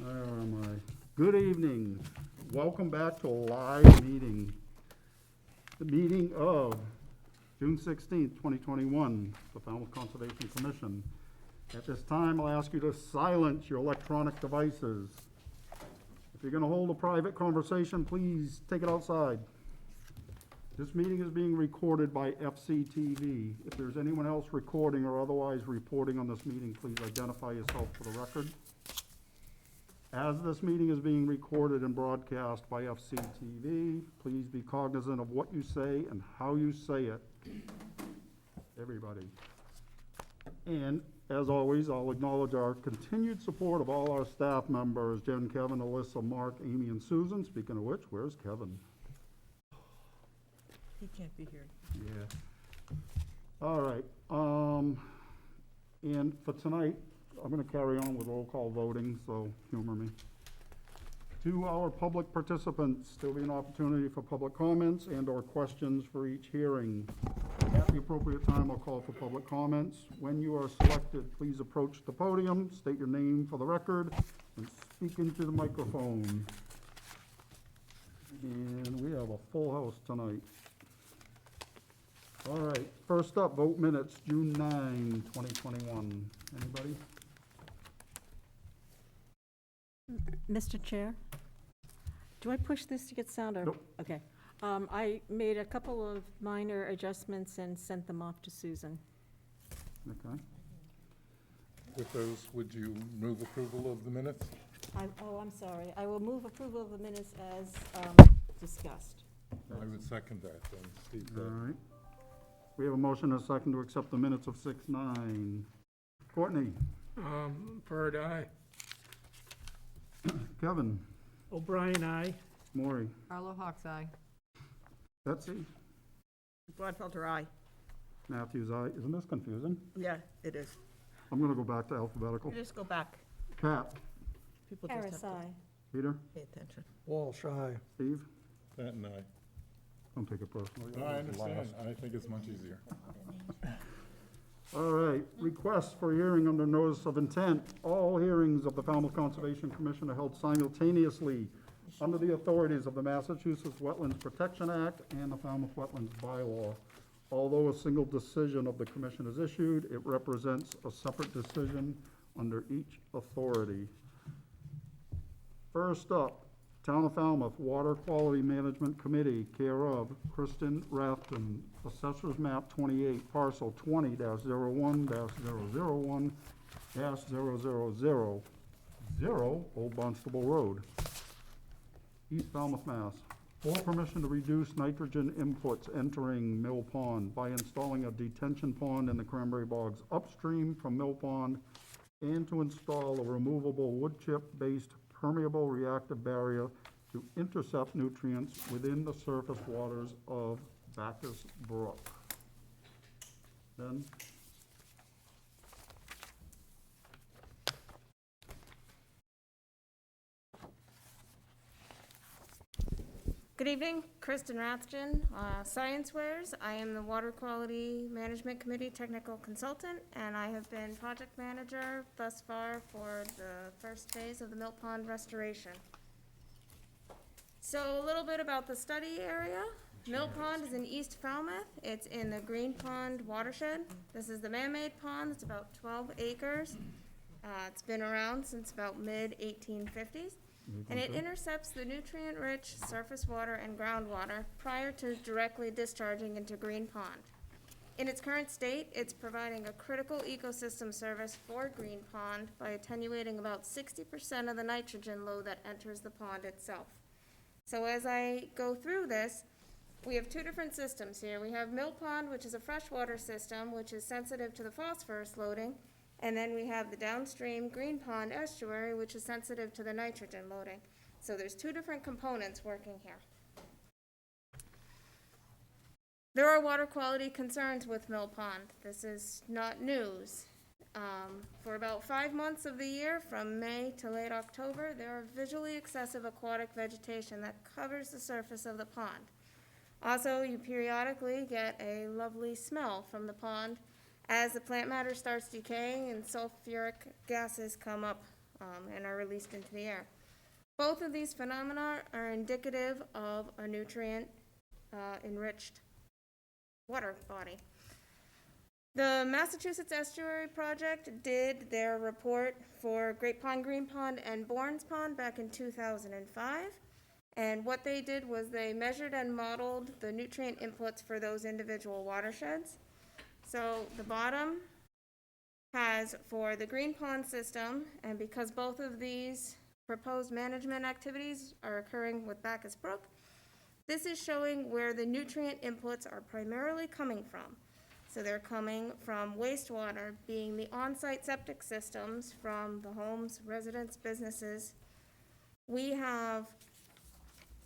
Where am I? Good evening. Welcome back to a live meeting. The meeting of June 16th, 2021, the Falmouth Conservation Commission. At this time, I'll ask you to silence your electronic devices. If you're going to hold a private conversation, please take it outside. This meeting is being recorded by FCTV. If there's anyone else recording or otherwise reporting on this meeting, please identify yourself for the record. As this meeting is being recorded and broadcast by FCTV, please be cognizant of what you say and how you say it. Everybody. And as always, I'll acknowledge our continued support of all our staff members, Jen, Kevin, Alyssa, Mark, Amy, and Susan. Speaking of which, where's Kevin? He can't be here. Yeah. All right. And for tonight, I'm going to carry on with roll call voting, so humor me. To our public participants, there'll be an opportunity for public comments and or questions for each hearing. At the appropriate time, I'll call for public comments. When you are selected, please approach the podium, state your name for the record, and speak into the microphone. And we have a full house tonight. All right, first up, vote minutes, June 9, 2021. Anybody? Mr. Chair, do I push this to get sound or? Nope. Okay. I made a couple of minor adjustments and sent them off to Susan. Okay. With those, would you move approval of the minutes? I'm sorry. I will move approval of the minutes as discussed. I would second that, then, Steve. All right. We have a motion and a second to accept the minutes of 6-9. Courtney? Bird, aye. Kevin? O'Brien, aye. Maury? Arlo Hawk's eye. Betsy? Gladfelter, aye. Matthews, aye. Isn't this confusing? Yeah, it is. I'm going to go back to alphabetical. Just go back. Pat? People just have to aye. Peter? pay attention. Walsh, aye. Steve? That and I. Don't take it personally. No, I understand. I think it's much easier. All right, requests for hearing under notice of intent. All hearings of the Falmouth Conservation Commission are held simultaneously under the authorities of the Massachusetts Wetlands Protection Act and the Falmouth Wetlands Bylaw. Although a single decision of the commission is issued, it represents a separate decision under each authority. First up, Town of Falmouth Water Quality Management Committee, care of Kristen Rathton, Assessors Map 28, Parcel 20-01-001-000, Old Barnstable Road, East Falmouth, Mass. For permission to reduce nitrogen inputs entering Mill Pond by installing a detention pond in the cranberry bogs upstream from Mill Pond, and to install a removable wood chip-based permeable reactive barrier to intercept nutrients within the surface waters of Bacchus Brook. Ben? Good evening, Kristen Rathjen, Science Wares. I am the Water Quality Management Committee Technical Consultant, and I have been project manager thus far for the first phase of the Mill Pond restoration. So a little bit about the study area. Mill Pond is in East Falmouth. It's in the Green Pond watershed. This is the man-made pond. It's about 12 acres. It's been around since about mid-1850s. And it intercepts the nutrient-rich surface water and groundwater prior to directly discharging into Green Pond. In its current state, it's providing a critical ecosystem service for Green Pond by attenuating about 60% of the nitrogen load that enters the pond itself. So as I go through this, we have two different systems here. We have Mill Pond, which is a freshwater system, which is sensitive to the phosphorus loading. And then we have the downstream Green Pond estuary, which is sensitive to the nitrogen loading. So there's two different components working here. There are water quality concerns with Mill Pond. This is not news. For about 5 months of the year, from May to late October, there are visually excessive aquatic vegetation that covers the surface of the pond. Also, you periodically get a lovely smell from the pond as the plant matter starts decaying and sulfuric gases come up and are released into the air. Both of these phenomena are indicative of a nutrient enriched water body. The Massachusetts Estuary Project did their report for Great Pond, Green Pond, and Bourne's Pond back in 2005. And what they did was they measured and modeled the nutrient inputs for those individual watersheds. So the bottom has for the Green Pond system, and because both of these proposed management activities are occurring with Bacchus Brook, this is showing where the nutrient inputs are primarily coming from. So they're coming from wastewater, being the on-site septic systems from the homes, residents, businesses. We have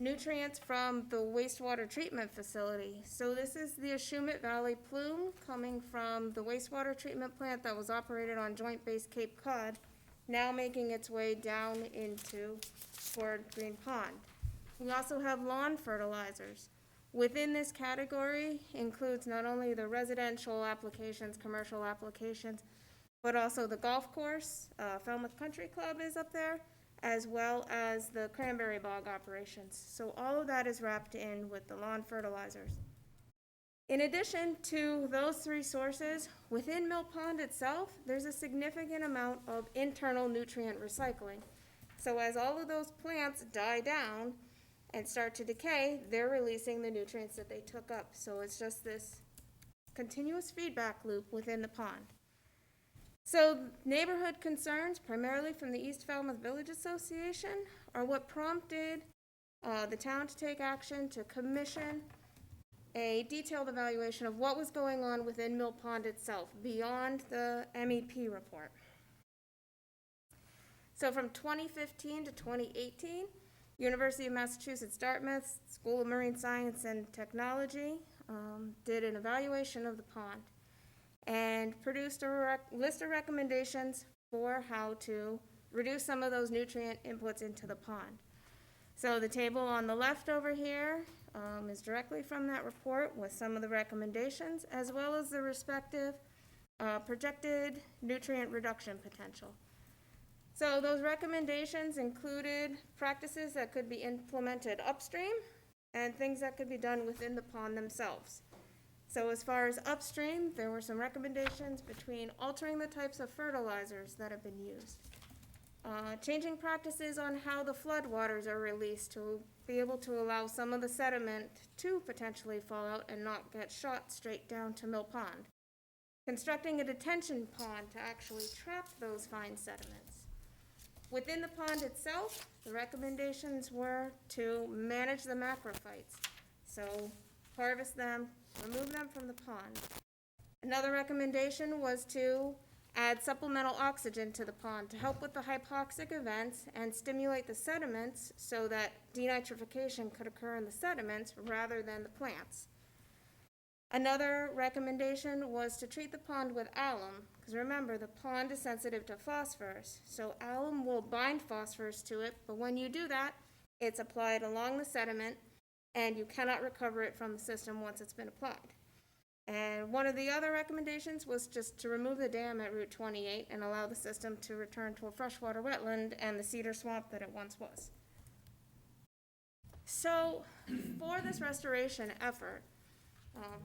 nutrients from the wastewater treatment facility. So this is the Ashumet Valley plume coming from the wastewater treatment plant that was operated on Joint Base Cape Cod, now making its way down into toward Green Pond. We also have lawn fertilizers. Within this category includes not only the residential applications, commercial applications, but also the golf course, Falmouth Country Club is up there, as well as the cranberry bog operations. So all of that is wrapped in with the lawn fertilizers. In addition to those three sources, within Mill Pond itself, there's a significant amount of internal nutrient recycling. So as all of those plants die down and start to decay, they're releasing the nutrients that they took up. So it's just this continuous feedback loop within the pond. So neighborhood concerns, primarily from the East Falmouth Village Association, are what prompted the town to take action to commission a detailed evaluation of what was going on within Mill Pond itself, beyond the MEP report. So from 2015 to 2018, University of Massachusetts Dartmouth School of Marine Science and Technology did an evaluation of the pond and produced a list of recommendations for how to reduce some of those nutrient inputs into the pond. So the table on the left over here is directly from that report with some of the recommendations, as well as the respective projected nutrient reduction potential. So those recommendations included practices that could be implemented upstream and things that could be done within the pond themselves. So as far as upstream, there were some recommendations between altering the types of fertilizers that have been used, changing practices on how the floodwaters are released to be able to allow some of the sediment to potentially fall out and not get shot straight down to Mill Pond, constructing a detention pond to actually trap those fine sediments. Within the pond itself, the recommendations were to manage the macrophytes. So harvest them, remove them from the pond. Another recommendation was to add supplemental oxygen to the pond to help with the hypoxic events and stimulate the sediments so that denitrification could occur in the sediments rather than the plants. Another recommendation was to treat the pond with alum, because remember, the pond is sensitive to phosphorus. So alum will bind phosphorus to it, but when you do that, it's applied along the sediment, and you cannot recover it from the system once it's been applied. And one of the other recommendations was just to remove the dam at Route 28 and allow the system to return to a freshwater wetland and the cedar swamp that it once was. So for this restoration effort,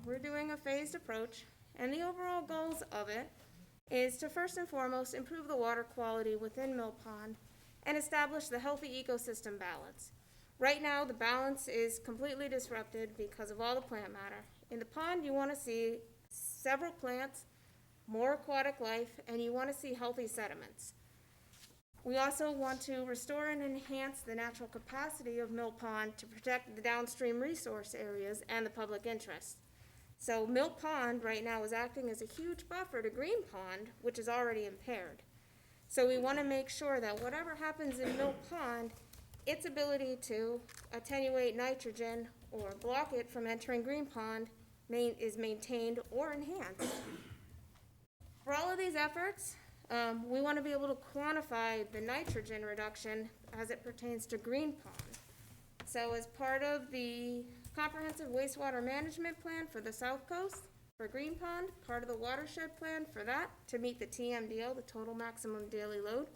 we're doing a phased approach, and the overall goals of it is to first and foremost improve the water quality within Mill Pond and establish the healthy ecosystem balance. Right now, the balance is completely disrupted because of all the plant matter. In the pond, you want to see several plants, more aquatic life, and you want to see healthy sediments. We also want to restore and enhance the natural capacity of Mill Pond to protect the downstream resource areas and the public interest. So Mill Pond right now is acting as a huge buffer to Green Pond, which is already impaired. So we want to make sure that whatever happens in Mill Pond, its ability to attenuate nitrogen or block it from entering Green Pond is maintained or enhanced. For all of these efforts, we want to be able to quantify the nitrogen reduction as it pertains to Green Pond. So as part of the comprehensive wastewater management plan for the South Coast, for Green Pond, part of the watershed plan for that, to meet the TMDL, the total maximum daily load,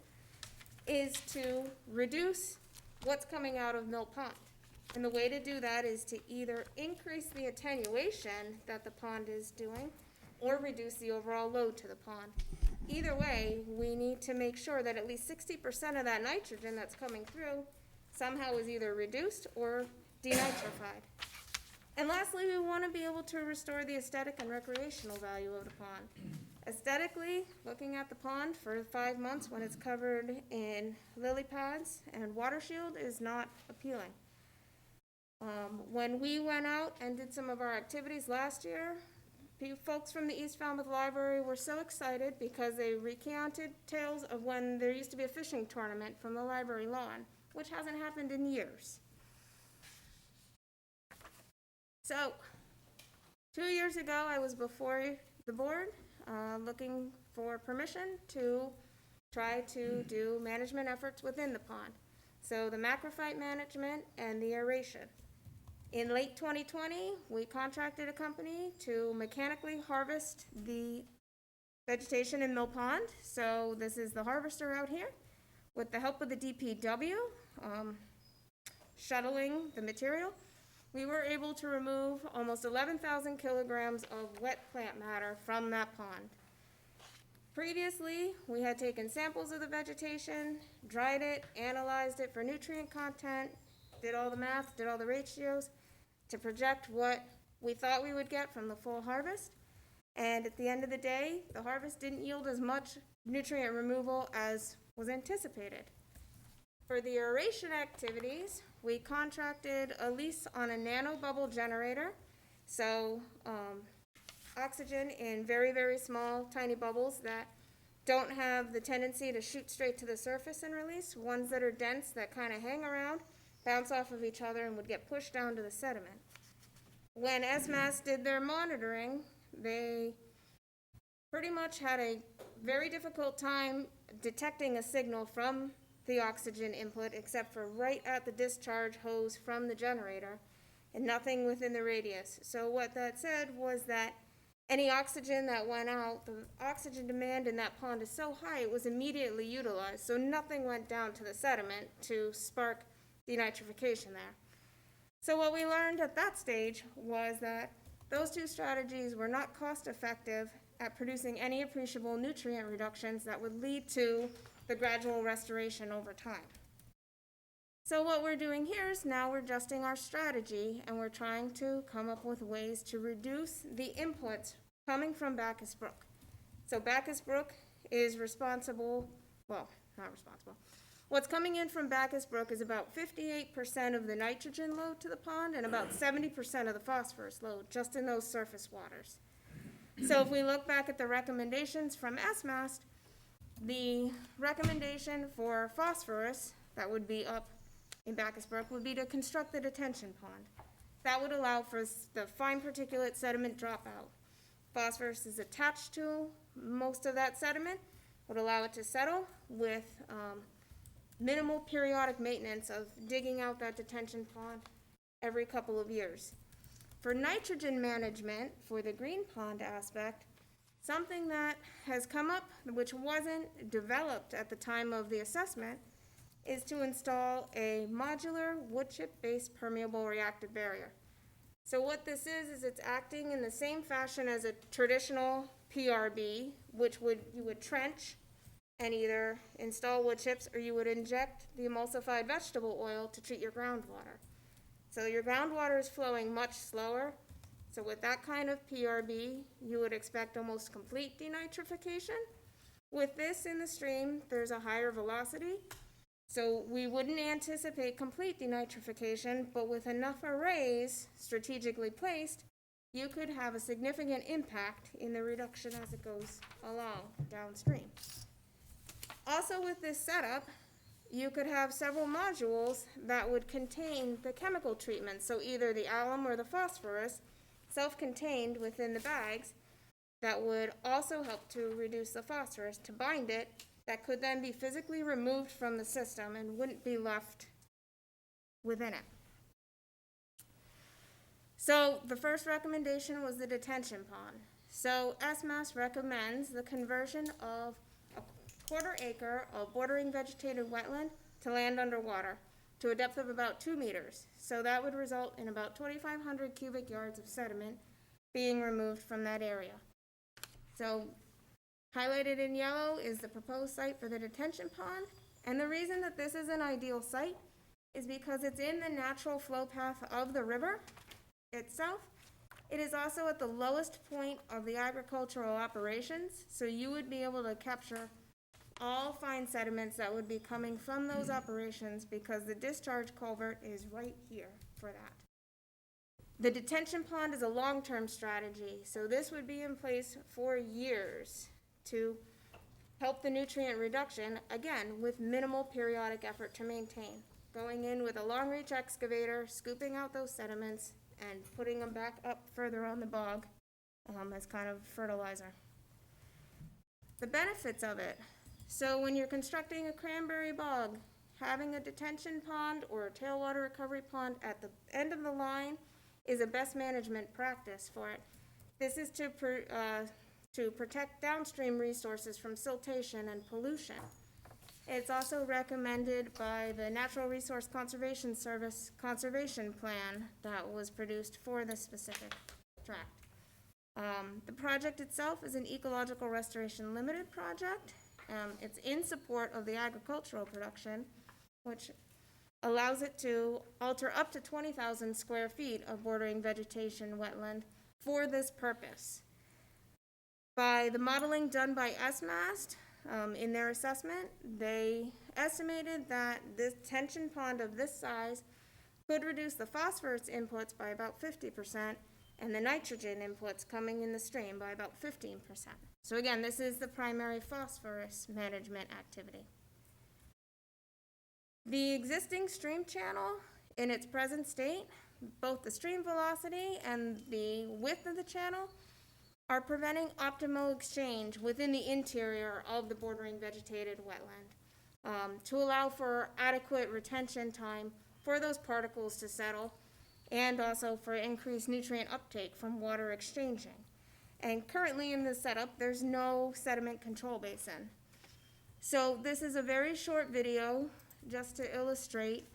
is to reduce what's coming out of Mill Pond. And the way to do that is to either increase the attenuation that the pond is doing or reduce the overall load to the pond. Either way, we need to make sure that at least 60% of that nitrogen that's coming through somehow is either reduced or denitrified. And lastly, we want to be able to restore the aesthetic and recreational value of the pond. Aesthetically, looking at the pond for 5 months when it's covered in lily pads and water shield is not appealing. When we went out and did some of our activities last year, folks from the East Falmouth Library were so excited because they recounted tales of when there used to be a fishing tournament from the library lawn, which hasn't happened in years. So, 2 years ago, I was before the board looking for permission to try to do management efforts within the pond. So the macrophyte management and the aeration. In late 2020, we contracted a company to mechanically harvest the vegetation in Mill Pond. So this is the harvester out here. With the help of the DPW, shuttling the material, we were able to remove almost 11,000 kilograms of wet plant matter from that pond. Previously, we had taken samples of the vegetation, dried it, analyzed it for nutrient content, did all the math, did all the ratios to project what we thought we would get from the full harvest. And at the end of the day, the harvest didn't yield as much nutrient removal as was anticipated. For the aeration activities, we contracted a lease on a nanobubble generator. So oxygen in very, very small, tiny bubbles that don't have the tendency to shoot straight to the surface and release, ones that are dense that kind of hang around, bounce off of each other, and would get pushed down to the sediment. When SMAS did their monitoring, they pretty much had a very difficult time detecting a signal from the oxygen input, except for right at the discharge hose from the generator, and nothing within the radius. So what that said was that any oxygen that went out, the oxygen demand in that pond is so high, it was immediately utilized. So nothing went down to the sediment to spark denitrification there. So what we learned at that stage was that those two strategies were not cost effective at producing any appreciable nutrient reductions that would lead to the gradual restoration over time. So what we're doing here is now we're adjusting our strategy and we're trying to come up with ways to reduce the inputs coming from Bacchus Brook. So Bacchus Brook is responsible, well, not responsible. What's coming in from Bacchus Brook is about 58% of the nitrogen load to the pond and about 70% of the phosphorus load just in those surface waters. So if we look back at the recommendations from SMAST, the recommendation for phosphorus that would be up in Bacchus Brook would be to construct the detention pond. That would allow for the fine particulate sediment dropout. Phosphorus is attached to most of that sediment, would allow it to settle with minimal periodic maintenance of digging out that detention pond every couple of years. For nitrogen management, for the green pond aspect, something that has come up, which wasn't developed at the time of the assessment, is to install a modular wood chip-based permeable reactor barrier. So what this is it's acting in the same fashion as a traditional PRB, which you would trench and either install wood chips or you would inject the emulsified vegetable oil to treat your groundwater. So your groundwater is flowing much slower. So with that kind of PRB, you would expect almost complete denitrification. With this in the stream, there's a higher velocity. So we wouldn't anticipate complete denitrification, but with enough arrays strategically placed, you could have a significant impact in the reduction as it goes along downstream. Also with this setup, you could have several modules that would contain the chemical treatment, so either the alum or the phosphorus, self-contained within the bags, that would also help to reduce the phosphorus to bind it, that could then be physically removed from the system and wouldn't be left within it. So the first recommendation was the detention pond. So SMAS recommends the conversion of a quarter acre of bordering vegetated wetland to land underwater to a depth of about 2 meters. So that would result in about 2,500 cubic yards of sediment being removed from that area. So highlighted in yellow is the proposed site for the detention pond. And the reason that this is an ideal site is because it's in the natural flow path of the river itself. It is also at the lowest point of the agricultural operations, so you would be able to capture all fine sediments that would be coming from those operations because the discharge culvert is right here for that. The detention pond is a long-term strategy, so this would be in place for years to help the nutrient reduction, again, with minimal periodic effort to maintain. Going in with a long-reach excavator, scooping out those sediments, and putting them back up further on the bog as kind of fertilizer. The benefits of it. So when you're constructing a cranberry bog, having a detention pond or a tailwater recovery pond at the end of the line is a best management practice for it. This is to protect downstream resources from siltation and pollution. It's also recommended by the Natural Resource Conservation Service Conservation Plan that was produced for this specific tract. The project itself is an Ecological Restoration Limited project. It's in support of the agricultural production, which allows it to alter up to 20,000 square feet of bordering vegetation wetland for this purpose. By the modeling done by SMAST, in their assessment, they estimated that this detention pond of this size could reduce the phosphorus inputs by about 50% and the nitrogen inputs coming in the stream by about 15%. So again, this is the primary phosphorus management activity. The existing stream channel in its present state, both the stream velocity and the width of the channel are preventing optimal exchange within the interior of the bordering vegetated wetland to allow for adequate retention time for those particles to settle and also for increased nutrient uptake from water exchanging. And currently in this setup, there's no sediment control basin. So this is a very short video just to illustrate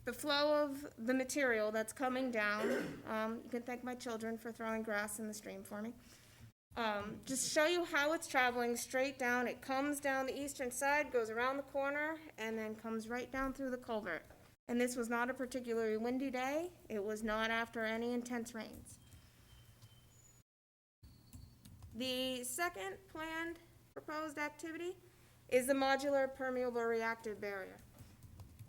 the flow of the material that's coming down. You can thank my children for throwing grass in the stream for me. Just show you how it's traveling straight down. It comes down the eastern side, goes around the corner, and then comes right down through the culvert. And this was not a particularly windy day. It was not after any intense rains. The second planned proposed activity is the modular permeable reactor barrier.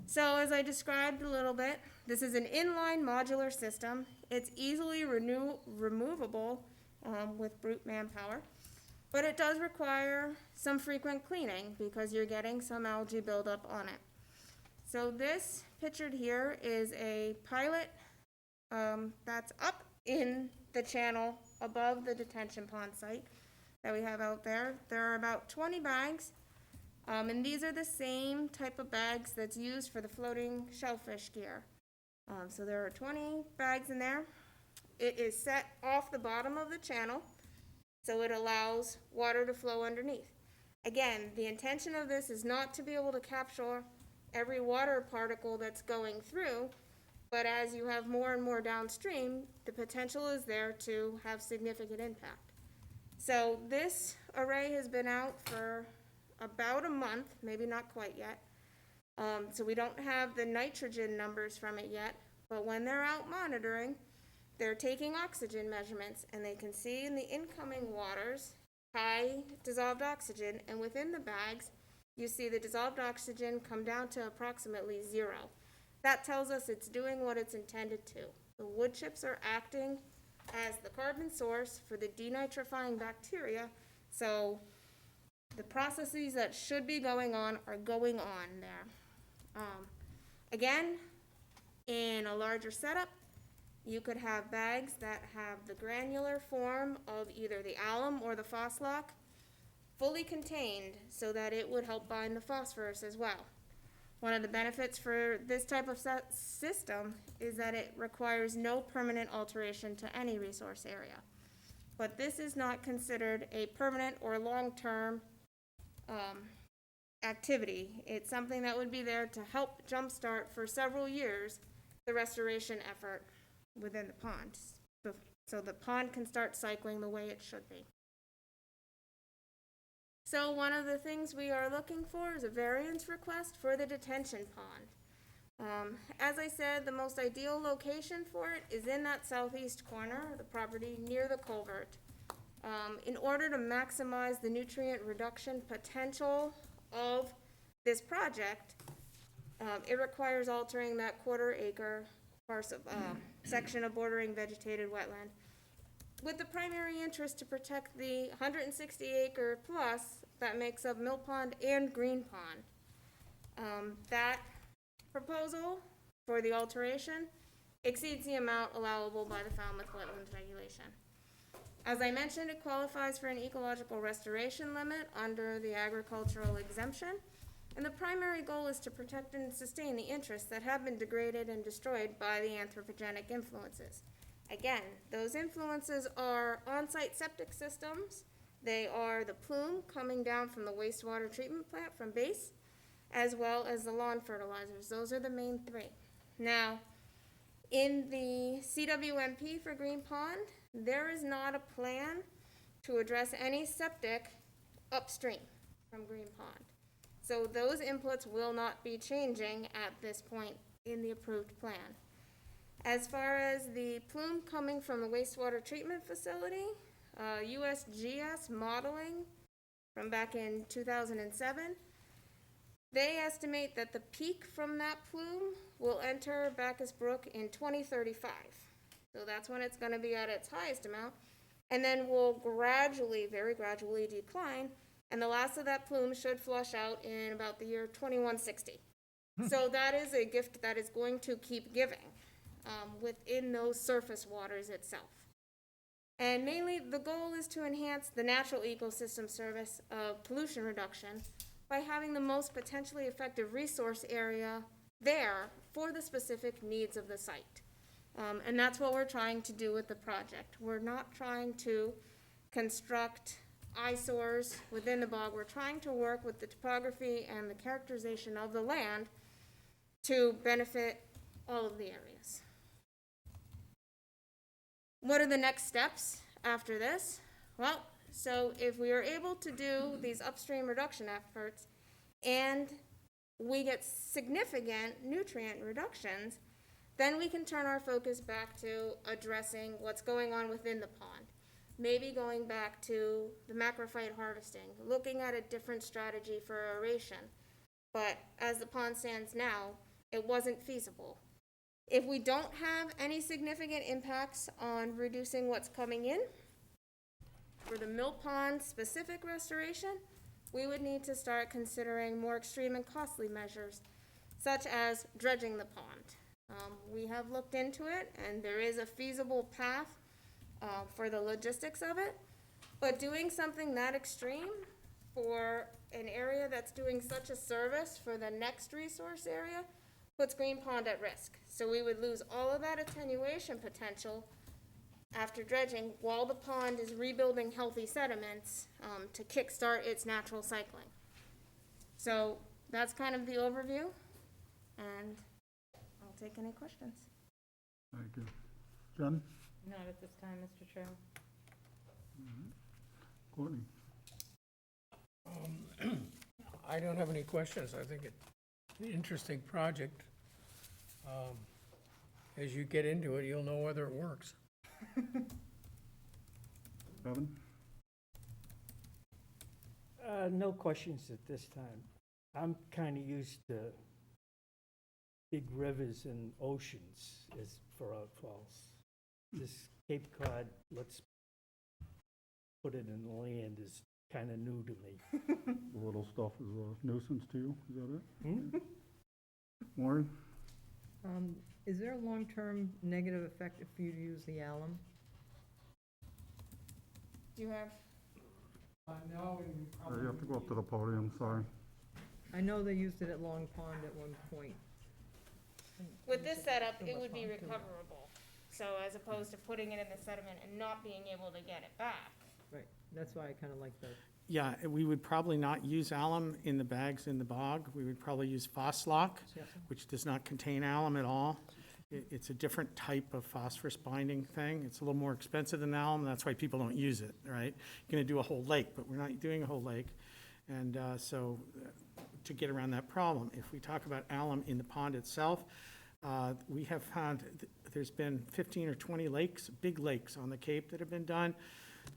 So as I described a little bit, this is an inline modular system. It's easily removable with brute manpower, but it does require some frequent cleaning because you're getting some algae buildup on it. So this pictured here is a pilot that's up in the channel above the detention pond site that we have out there. There are about 20 bags. And these are the same type of bags that's used for the floating shellfish gear. So there are 20 bags in there. It is set off the bottom of the channel, so it allows water to flow underneath. Again, the intention of this is not to be able to capture every water particle that's going through, but as you have more and more downstream, the potential is there to have significant impact. So this array has been out for about a month, maybe not quite yet. So we don't have the nitrogen numbers from it yet, but when they're out monitoring, they're taking oxygen measurements and they can see in the incoming waters high dissolved oxygen, and within the bags, you see the dissolved oxygen come down to approximately 0. That tells us it's doing what it's intended to. The wood chips are acting as the carbon source for the denitrifying bacteria, so the processes that should be going on are going on there. Again, in a larger setup, you could have bags that have the granular form of either the alum or the phoslock fully contained so that it would help bind the phosphorus as well. One of the benefits for this type of system is that it requires no permanent alteration to any resource area. But this is not considered a permanent or long-term activity. It's something that would be there to help jumpstart for several years the restoration effort within the pond, so the pond can start cycling the way it should be. So one of the things we are looking for is a variance request for the detention pond. As I said, the most ideal location for it is in that southeast corner of the property near the culvert. In order to maximize the nutrient reduction potential of this project, it requires altering that quarter-acre parcel, section of bordering vegetated wetland, with the primary interest to protect the 160-acre plus that makes up Mill Pond and Green Pond. That proposal for the alteration exceeds the amount allowable by the Falmouth Wetlands Regulation. As I mentioned, it qualifies for an ecological restoration limit under the agricultural exemption, and the primary goal is to protect and sustain the interests that have been degraded and destroyed by the anthropogenic influences. Again, those influences are on-site septic systems. They are the plume coming down from the wastewater treatment plant from base, as well as the lawn fertilizers. Those are the main three. Now, in the CWMP for Green Pond, there is not a plan to address any septic upstream from Green Pond. So those inputs will not be changing at this point in the approved plan. As far as the plume coming from the wastewater treatment facility, USGS modeling from back in 2007, they estimate that the peak from that plume will enter Bacchus Brook in 2035. So that's when it's going to be at its highest amount, and then will gradually, very gradually decline, and the last of that plume should flush out in about the year 2160. So that is a gift that is going to keep giving within those surface waters itself. And mainly the goal is to enhance the natural ecosystem service of pollution reduction by having the most potentially effective resource area there for the specific needs of the site. And that's what we're trying to do with the project. We're not trying to construct eyesores within the bog. We're trying to work with the topography and the characterization of the land to benefit all of the areas. What are the next steps after this? Well, so if we are able to do these upstream reduction efforts and we get significant nutrient reductions, then we can turn our focus back to addressing what's going on within the pond. Maybe going back to the macrophyte harvesting, looking at a different strategy for aeration. But as the pond stands now, it wasn't feasible. If we don't have any significant impacts on reducing what's coming in, for the Mill Pond specific restoration, we would need to start considering more extreme and costly measures, such as dredging the pond. We have looked into it, and there is a feasible path for the logistics of it, but doing something that extreme for an area that's doing such a service for the next resource area puts Green Pond at risk. So we would lose all of that attenuation potential after dredging while the pond is rebuilding healthy sediments to kickstart its natural cycling. So that's kind of the overview, and I'll take any questions. Thank you. Jen? Not at this time, Mr. Chair. Courtney? I don't have any questions. I think it's an interesting project. As you get into it, you'll know whether it works. Kevin? No questions at this time. I'm kind of used to big rivers and oceans as for outfalls. This Cape Cod, let's put it in land, is kind of new to me. The little stuff is a nuisance to you, is that it? Hmm? Maureen? Is there a long-term negative effect if you use the alum? Do you have? No, You have to go up to the podium, sorry. I know they used it at Long Pond at one point. With this setup, Too it much would be pond, too much. recoverable. So as opposed to putting it in the sediment and not being able to get it back. Right, that's why I kind of like the, Yeah, we would probably not use alum in the bags in the bog. We would probably use Phoslock, which does not contain alum at all. It's a different type of phosphorus binding thing. It's a little more expensive than alum, that's why people don't use it, right? You're gonna do a whole lake, but we're not doing a whole lake. And to get around that problem, if we talk about alum in the pond itself, we have found there's been 15 or 20 lakes, big lakes on the Cape that have been done,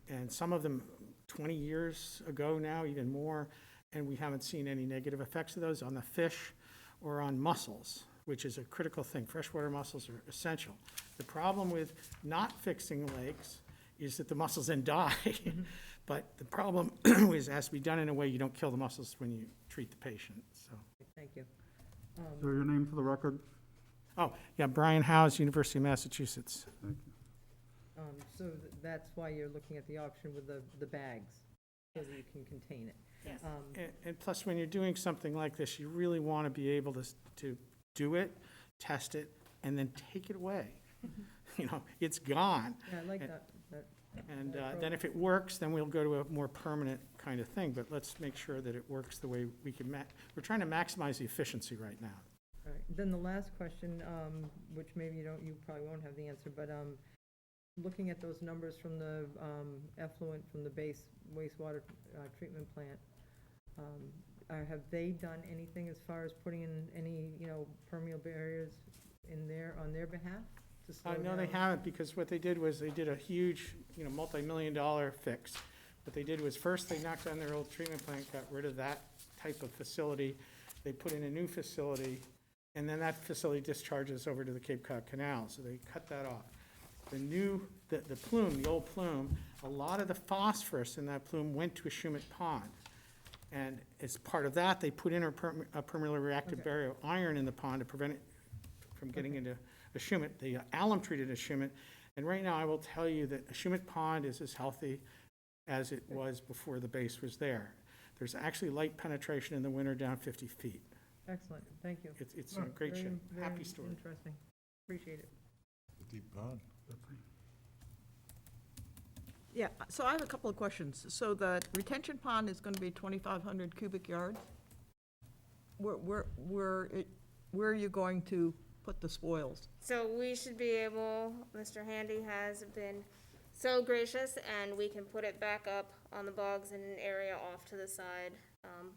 and some of them 20 years ago now, even more, and we haven't seen any negative effects of those on the fish or on mussels, which is a critical thing. Freshwater mussels are essential. The problem with not fixing lakes is that the mussels then die. But the problem is it has to be done in a way you don't kill the mussels when you treat the patient, so. Thank you. So your name for the record? Oh, yeah, Brian Howes, University of Massachusetts. Thank you. So that's why you're looking at the option with the bags, so that you can contain it. Yes. And plus, when you're doing something like this, you really want to be able to do it, test it, and then take it away. You know, it's gone. Yeah, I like And- that. And that then if it works, then we'll go to a more permanent kind of thing, but let's make sure that it works the way we can we're trying to maximize the efficiency right now. All right. Then the last question, which maybe you probably won't have the answer, but looking at those numbers from the effluent from the base wastewater treatment plant, have they done anything as far as putting in any, permeable barriers on their behalf to slow down? No, they haven't, because what they did was they did a huge, multi-million-dollar fix. What they did was first they knocked down their old treatment plant, got rid of that type of facility. They put in a new facility, and then that facility discharges over to the Cape Cod Canal, so they cut that off. The plume, the old plume, a lot of the phosphorus in that plume went to Ashumet Pond. And as part of that, they put in a permeable reactive Okay. barrier of iron in the pond to prevent it from getting into Ashumet. The alum treated Ashumet. And right now, I will tell you that Ashumet Pond is as healthy as it was before the base was there. There's actually light penetration in the winter down 50 feet. Excellent, thank you. It's a great Very- shape, very happy story. Interesting. Appreciate it. Deep pond. Yeah, so I have a couple of questions. So the retention pond is going to be 2,500 cubic yards? Where are you going to put the spoils? So we should be able, Mr. Handy has been so gracious, and we can put it back up on the bogs in an area off to the side,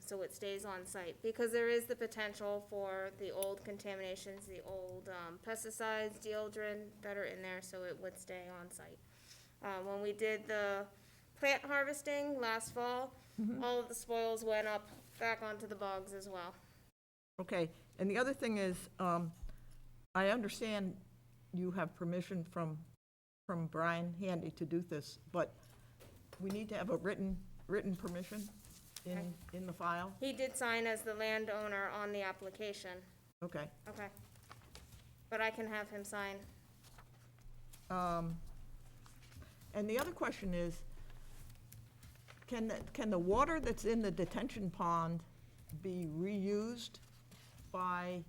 so it stays on site. Because there is the potential for the old contaminations, the old pesticides, deodorant that are in there, so it would stay on site. When we did the plant harvesting last fall, all of the spoils went up back onto the bogs as well. Okay, and the other thing is, I understand you have permission from Brian Handy to do this, but we need to have a written permission in the file? He did sign as the landowner on the application. Okay. Okay. But I can have him sign. And the other question is, can the water that's in the detention pond be reused by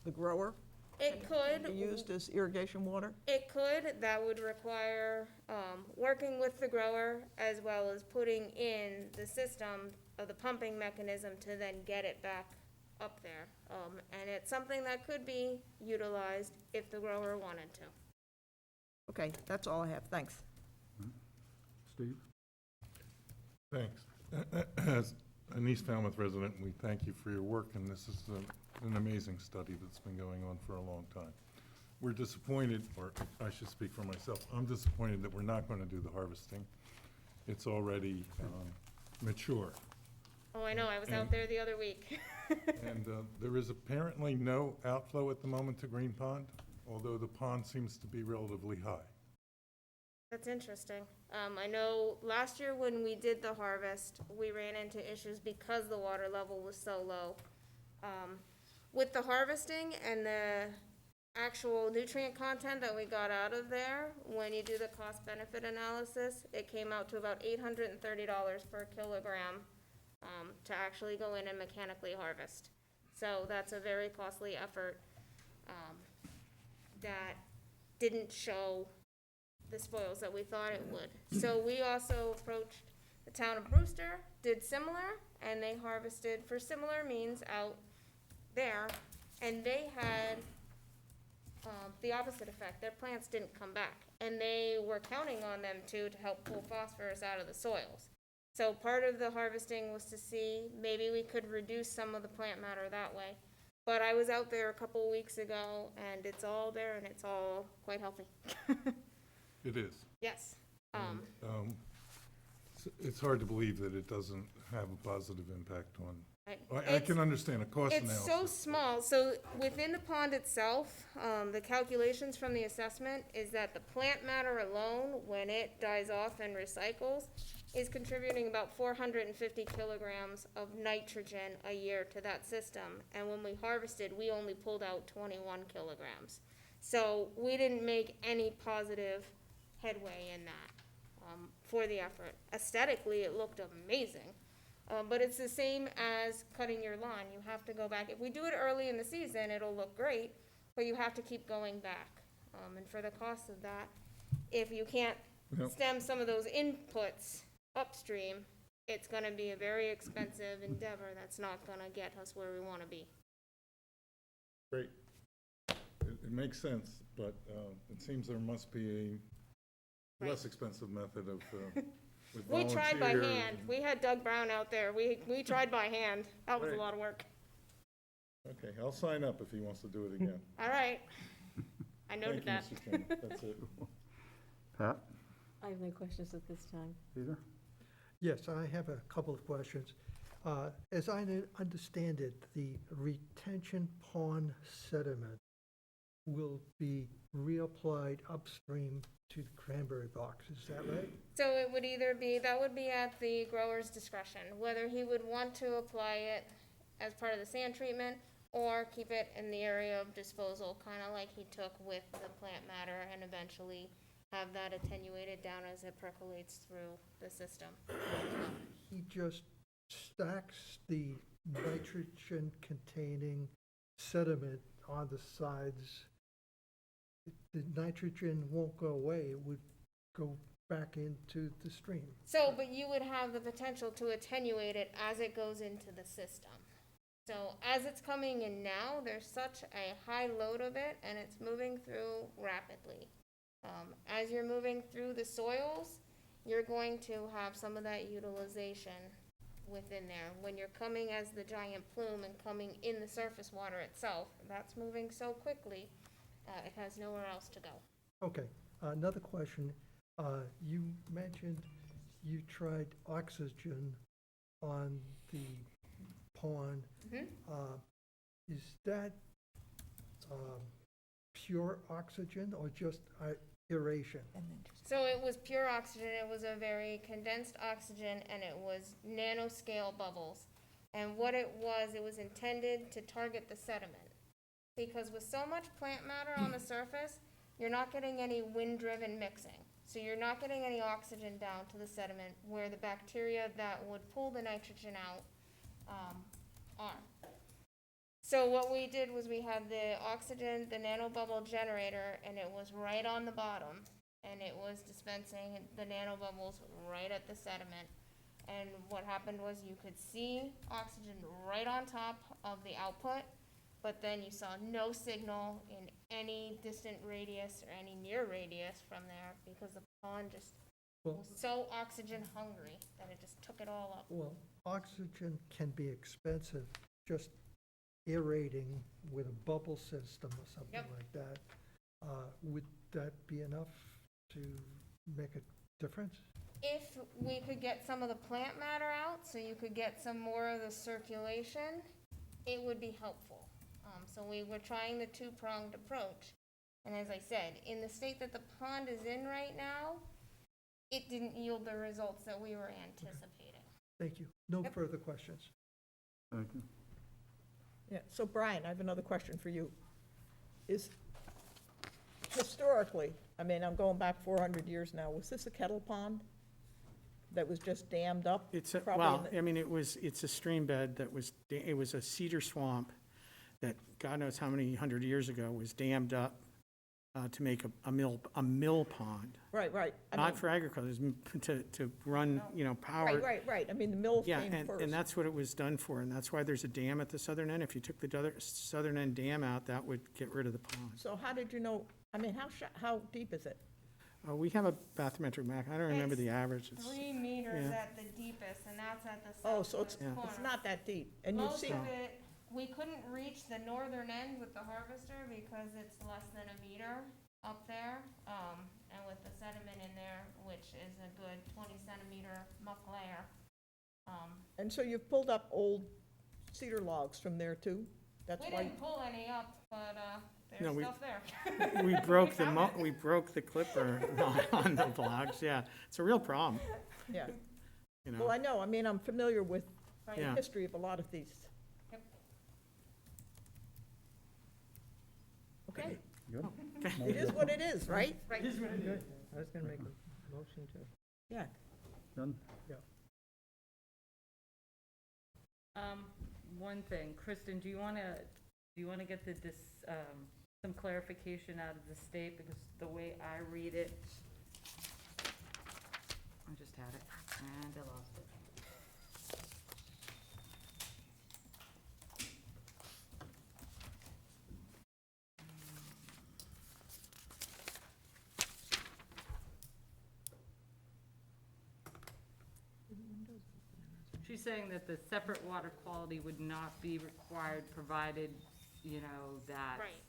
the grower? It could. Be used as irrigation water? It could. That would require working with the grower as well as putting in the system of the pumping mechanism to then get it back up there. And it's something that could be utilized if the grower wanted to. Okay, that's all I have. Thanks. Steve? Thanks. As an East Falmouth resident, we thank you for your work, and this is an amazing study that's been going on for a long time. We're disappointed, or I should speak for myself, I'm disappointed that we're not going to do the harvesting. It's already mature. Oh, I know. I was out there the other week. And there is apparently no outflow at the moment to Green Pond, although the pond seems to be relatively high. That's interesting. I know last year when we did the harvest, we ran into issues because the water level was so low. With the harvesting and the actual nutrient content that we got out of there, when you do the cost-benefit analysis, it came out to about $830 per kilogram to actually go in and mechanically harvest. So that's a very costly effort that didn't show the spoils that we thought it would. So we also approached The town of Brewster did similar, and they harvested for similar means out there, and they had the opposite effect. Their plants didn't come back, and they were counting on them to help pull phosphorus out of the soils. So part of the harvesting was to see maybe we could reduce some of the plant matter that way. But I was out there a couple weeks ago, and it's all there, and it's all quite healthy. It is. Yes. It's hard to believe that it doesn't have a positive impact on, I It's- can understand a cost It's analysis. so small, so within the pond itself, the calculations from the assessment is that the plant matter alone, when it dies off and recycles, is contributing about 450 kilograms of nitrogen a year to that system. And when we harvested, we only pulled out 21 kilograms. So we didn't make any positive headway in that for the effort. Aesthetically, it looked amazing. But it's the same as cutting your lawn. You have to go back. If we do it early in the season, it'll look great, but you have to keep going back. And for the cost of that, if you can't Yep. stem some of those inputs upstream, it's gonna be a very expensive endeavor that's not gonna get us where we wanna be. Great. It makes sense, but it seems there must be a less expensive method of, with We tried by volunteers hand. and- We had Doug Brown out there. We tried by hand. That was a Right. lot of work. Okay, I'll sign up if he wants to do it again. All right. I noted that. Thank you, Mr. Chairman. That's it. Pat, I have no questions at this time. Peter? Yes, I have a couple of questions. As I understand it, the retention pond sediment will be reapplied upstream to the cranberry box, is that right? So it would either be, that would be at the grower's discretion, whether he would want to apply it as part of the sand treatment or keep it in the area of disposal, kind of like he took with the plant matter, and eventually have that attenuated down as it percolates through the system. He just stacks the nitrogen-containing sediment on the sides. The nitrogen won't go away, it would go back into the stream. So, but you would have the potential to attenuate it as it goes into the system. So as it's coming in now, there's such a high load of it, and it's moving through rapidly. As you're moving through the soils, you're going to have some of that utilization within there. When you're coming as the giant plume and coming in the surface water itself, that's moving so quickly, it has nowhere else to go. Okay, another question. You mentioned you tried oxygen on the pond. Mhm. Is that pure oxygen or just aeration? So it was pure oxygen, it was a very condensed oxygen, and it was nanoscale bubbles. And what it was intended to target the sediment. Because with so much plant matter on the surface, you're not getting any wind-driven mixing. So you're not getting any oxygen down to the sediment where the bacteria that would pull the nitrogen out are. So what we did was we had the oxygen, the nanobubble generator, and it was right on the bottom. And it was dispensing the nanobubbles right at the sediment. And what happened was you could see oxygen right on top of the output, but then you saw no signal in any distant radius or any near radius from there because the pond just Well- was so oxygen hungry that it just took it all up. Well, oxygen can be expensive, just aerating with a bubble system or something Yep. like that. Would that be enough to make a difference? If we could get some of the plant matter out, so you could get some more of the circulation, it would be helpful. So we were trying the two-pronged approach. And as I said, in the state that the pond is in right now, it didn't yield the results that we were anticipating. Thank you. No Yep. further questions. Thank you. Yeah, so Brian, I have another question for you. Is, historically, I mean, I'm going back 400 years now, was this a kettle pond that was just dammed up? It's, a Probably well, in the- I mean, it's a stream bed that was, it was a cedar swamp that God knows how many hundred years ago was dammed up to make a mill pond. Right, right. I Not mean, for agriculture, to run, power. Right. I mean, the mill Yeah, came first. and that's what it was done for, and that's why there's a dam at the southern end. If you took the other southern end dam out, that would get rid of the pond. So how did you know, I mean, how deep is it? We have a bathymetric map, I don't remember the It's average. It's- 3 meters yeah. at the deepest, and that's at the Oh, so it's, southwest corner. it's not that deep, and you Most see, of it, we couldn't reach the northern end with the harvester because it's less than a meter up there. And with the sediment in there, which is a good 20 centimeter muck layer. and so you've pulled up old cedar logs from there too? That's We why, didn't pull any up, but, No, there's we- stuff there. We broke the, found it. we broke the clipper on the logs, yeah. It's a real problem, yeah. you Well, know. I know, I mean, I'm familiar with Right. the Yeah. history of a lot of these. Yep. Okay, Good? it is what it is, right? Right. Good. I was gonna make a motion to. Yeah. Done? One thing, Kristen, do you wanna get some clarification out of the state, because the way I read it, I just had it, and I lost it. She's saying that the separate water quality would not be required, provided, that Right.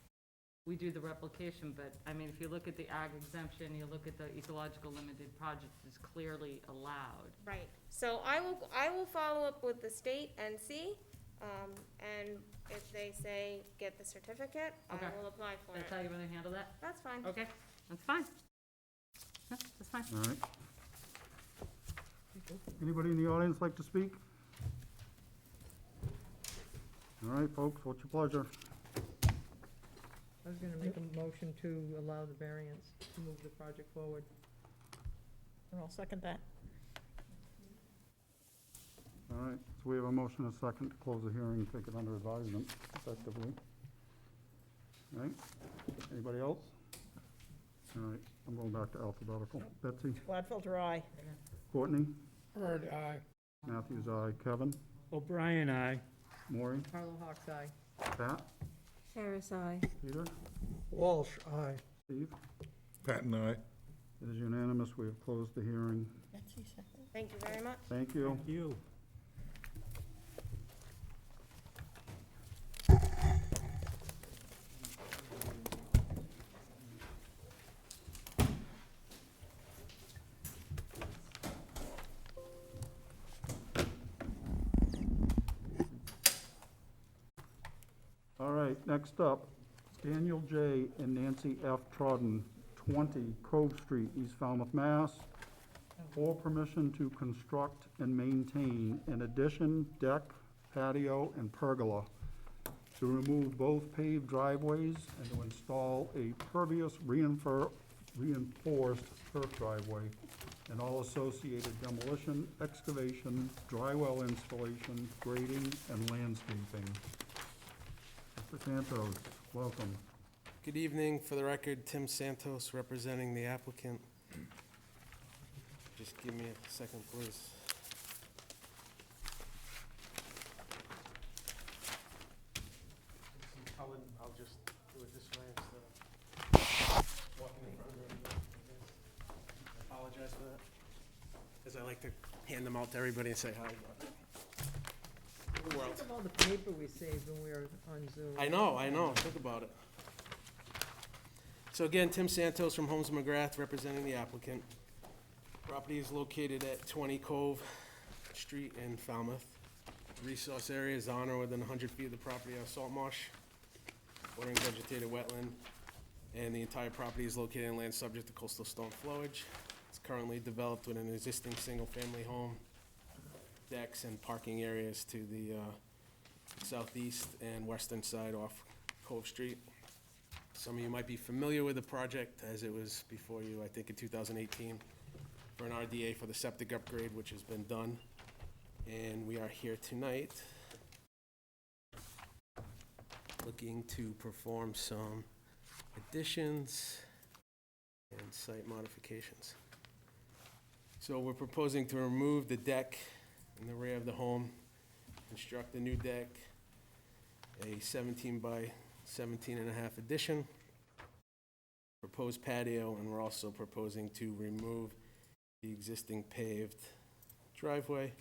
we do the replication, but, I mean, if you look at the ag exemption, you look at the ecological limited project, it's clearly allowed. Right, so I will follow up with the state and see, and if they say get the certificate, I Okay. will apply for That's it. how you wanna handle that? That's fine. Okay, that's fine. Yeah, that's fine. All right. Anybody in the audience like to speak? All right, folks, what's your pleasure? I was gonna make a motion to allow the variance to move the project forward. And I'll second that. All right, so we have a motion and a second to close the hearing and take it under advisement effectively. All right, anybody else? All right, I'm going back to alphabetical. Betsy? Gladfelter, aye. Courtney? Bird, aye. Matthews, aye. Kevin? O'Brien, aye. Maury? Harlow Hawks eye. Pat? Harris, aye. Peter? Walsh, aye. Steve? Pat and I. It is unanimous. We have closed the hearing. Thank you very much. Thank you. You. All right, next up, Daniel J. and Nancy F. Trodden, 20 Cove Street, East Falmouth, Mass. For permission to construct and maintain an addition, deck, patio, and pergola, to remove both paved driveways and to install a pervious reinforced turf driveway and all associated demolition, excavation, dry well installation, grading, and landscaping. Mr. Santos, welcome. Good evening. For the record, Tim Santos representing the applicant. Just give me a second, please. I'll just do it this way instead of walking in front of everybody. I apologize for that, as I like to hand them out to everybody and say hi. World. Think of all the paper we saved when we were on Zoom. I know, think about it. So again, Tim Santos from Holmes McGrath, representing the applicant. Property is located at 20 Cove Street in Falmouth. Resource area is on or within 100 feet of the property of salt marsh, bordering vegetated wetland, and the entire property is located in land subject to coastal storm flowage. It's currently developed with an existing single-family home, decks and parking areas to the southeast and western side off Cove Street. Some of you might be familiar with the project, as it was before you, I think, in 2018, for an RDA for the septic upgrade, which has been done. And we are here tonight looking to perform some additions and site modifications. So we're proposing to remove the deck in the rear of the home, construct a new deck, a 17 by 17.5 addition, proposed patio, and we're also proposing to remove the existing paved driveway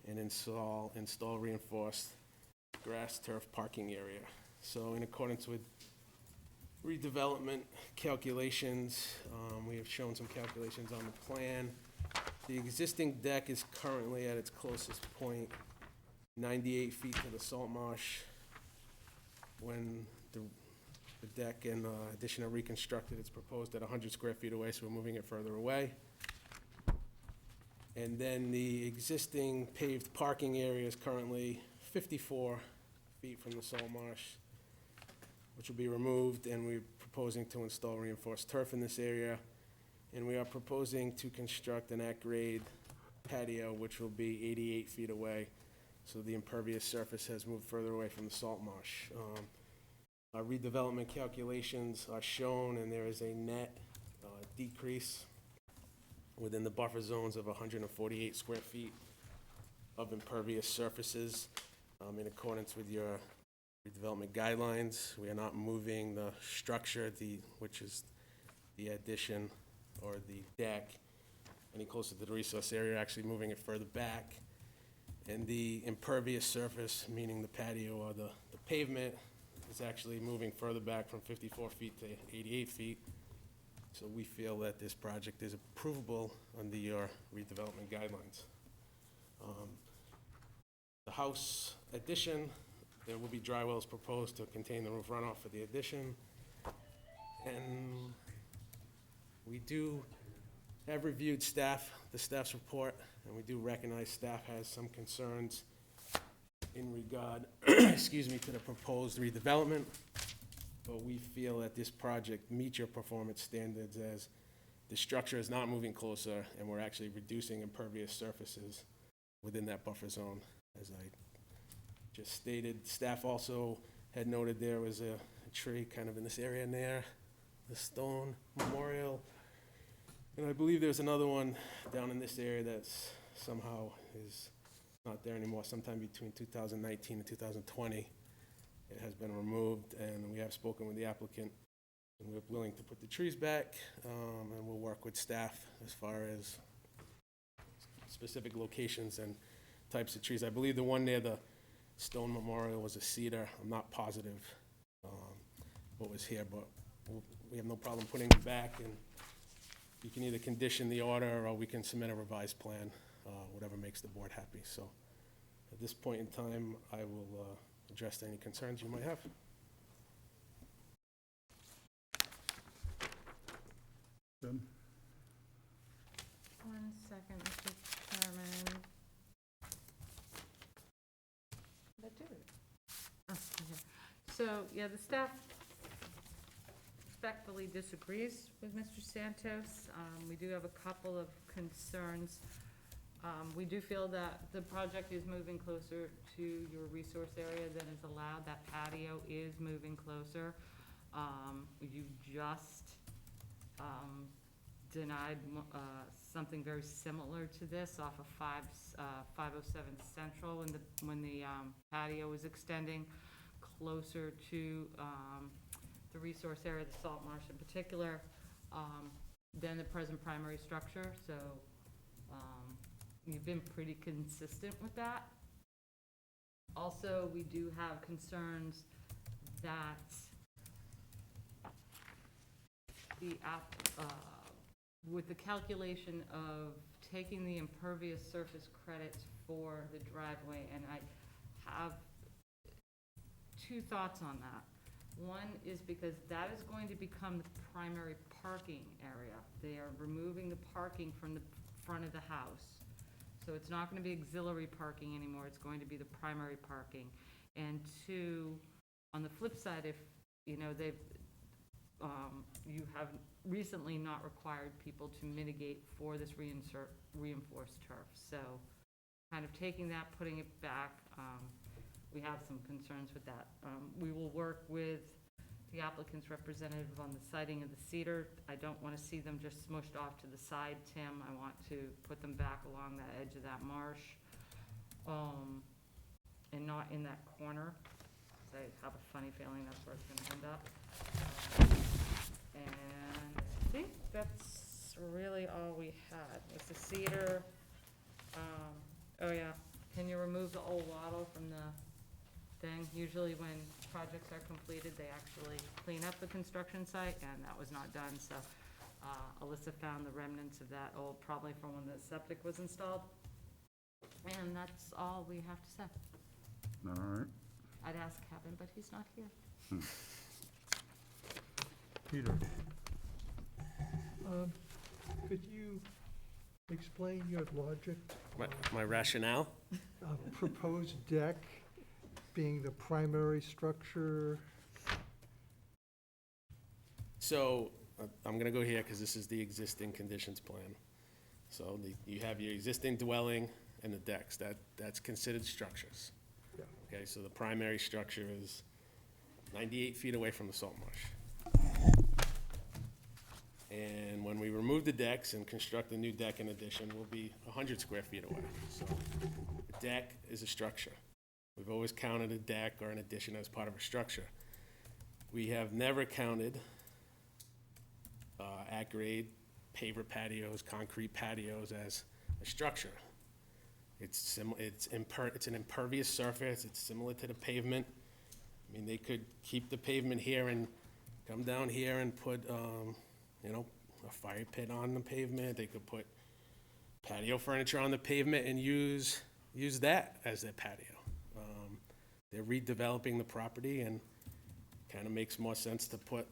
and install reinforced grass turf parking area. So in accordance with redevelopment calculations, we have shown some calculations on the plan. The existing deck is currently at its closest point, 98 feet to the salt marsh. When the deck and addition are reconstructed, it's proposed at 100 square feet away, so we're moving it further away. And then the existing paved parking area is currently 54 feet from the salt marsh, which will be removed, and we're proposing to install reinforced turf in this area. And we are proposing to construct an at-grade patio, which will be 88 feet away, so the impervious surface has moved further away from the salt marsh. Our redevelopment calculations are shown, and there is a net decrease within the buffer zones of 148 square feet of impervious surfaces. In accordance with your redevelopment guidelines, we are not moving the structure, which is the addition or the deck, any closer to the resource area, actually moving it further back. And the impervious surface, meaning the patio or the pavement, is actually moving further back from 54 feet to 88 feet. So we feel that this project is approvable under your redevelopment guidelines. The house addition, there will be dry wells proposed to contain the roof runoff for the addition. And we have reviewed the staff's report, and we do recognize staff has some concerns in regard, excuse me, to the proposed redevelopment. But we feel that this project meets your performance standards, as the structure is not moving closer, and we're actually reducing impervious surfaces within that buffer zone. As I just stated, staff also had noted there was a tree kind of in this area near the stone memorial. And I believe there's another one down in this area that's somehow is not there anymore, sometime between 2019 and 2020. It has been removed, and we have spoken with the applicant, and we're willing to put the trees back, and we'll work with staff as far as specific locations and types of trees. I believe the one near the stone memorial was a cedar. I'm not positive what was here, but we have no problem putting it back, and you can either condition the order or we can submit a revised plan, whatever makes the board happy. So at this point in time, I will address any concerns you might have. Jim? 1 second, Mr. Chairman. Did I do it? Oh, okay. So, yeah, the staff respectfully disagrees with Mr. Santos. We do have a couple of concerns. We do feel that the project is moving closer to your resource area than is allowed. That patio is moving closer. You just denied something very similar to this off of 507 Central when the patio was extending closer to the resource area, the salt marsh in particular, than the present primary structure. So you've been pretty consistent with that. Also, we do have concerns that the with the calculation of taking the impervious surface credits for the driveway, and I have two thoughts on that. One is because that is going to become the primary parking area. They are removing the parking from the front of the house. So it's not going to be auxiliary parking anymore. It's going to be the primary parking. And two, on the flip side, if, you know, you have recently not required people to mitigate for this reinforced turf. So kind of taking that, putting it back, we have some concerns with that. We will work with the applicant's representative on the siting of the cedar. I don't want to see them just smushed off to the side, Tim. I want to put them back along the edge of that marsh, and not in that corner. 'Cause I have a funny feeling that's where it's gonna end up. And I think that's really all we had, was the cedar. Oh yeah, can you remove the old wattle from the thing? Usually when projects are completed, they actually clean up the construction site, and that was not done, so Alyssa found the remnants of that old, probably from when the septic was installed. And that's all we have to say. All right. I'd ask Kevin, but he's not here. Peter? Could you explain your logic? My rationale? Proposed deck being the primary structure? So, I'm gonna go here because this is the existing conditions plan. So you have your existing dwelling and the decks, that's considered structures. Yeah. Okay, so the primary structure is 98 feet away from the salt marsh. And when we remove the decks and construct a new deck in addition, we'll be 100 square feet away. So the deck is a structure. We've always counted a deck or an addition as part of a structure. We have never counted at-grade paver patios, concrete patios as a structure. It's an impervious surface, it's similar to the pavement. I mean, they could keep the pavement here and come down here and put, a fire pit on the pavement. They could put patio furniture on the pavement and use that as their patio. They're redeveloping the property, and kind of makes more sense to put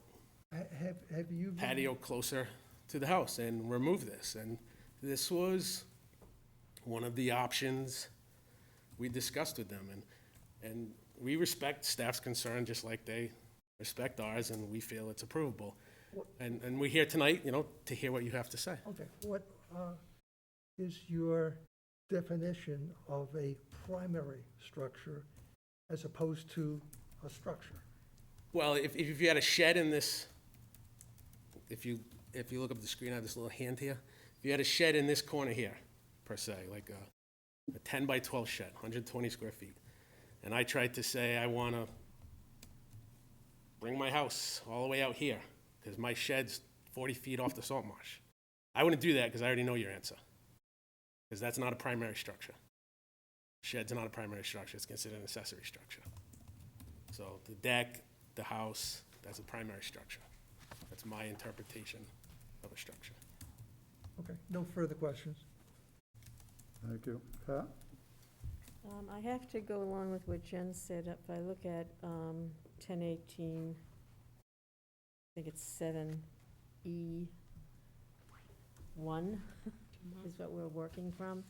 Have you? been- patio closer to the house and remove this. And this was one of the options we discussed with them. And we respect staff's concern just like they respect ours, and we feel it's approvable. And we're here tonight, to hear what you have to say. Okay, what is your definition of a primary structure as opposed to a structure? Well, if you had a shed in this, if you look up the screen, I have this little hand here. If you had a shed in this corner here, per se, like a 10 by 12 shed, 120 square feet, and I tried to say I want to bring my house all the way out here, because my shed's 40 feet off the salt marsh. I wouldn't do that because I already know your answer, because that's not a primary structure. Shed's not a primary structure, it's considered an accessory structure. So the deck, the house, that's a primary structure. That's my interpretation of a structure. Okay, no further questions? Thank you. Pat? I have to go along with what Jen said. If I look at 1018, I think it's 7E1 is what we're working from.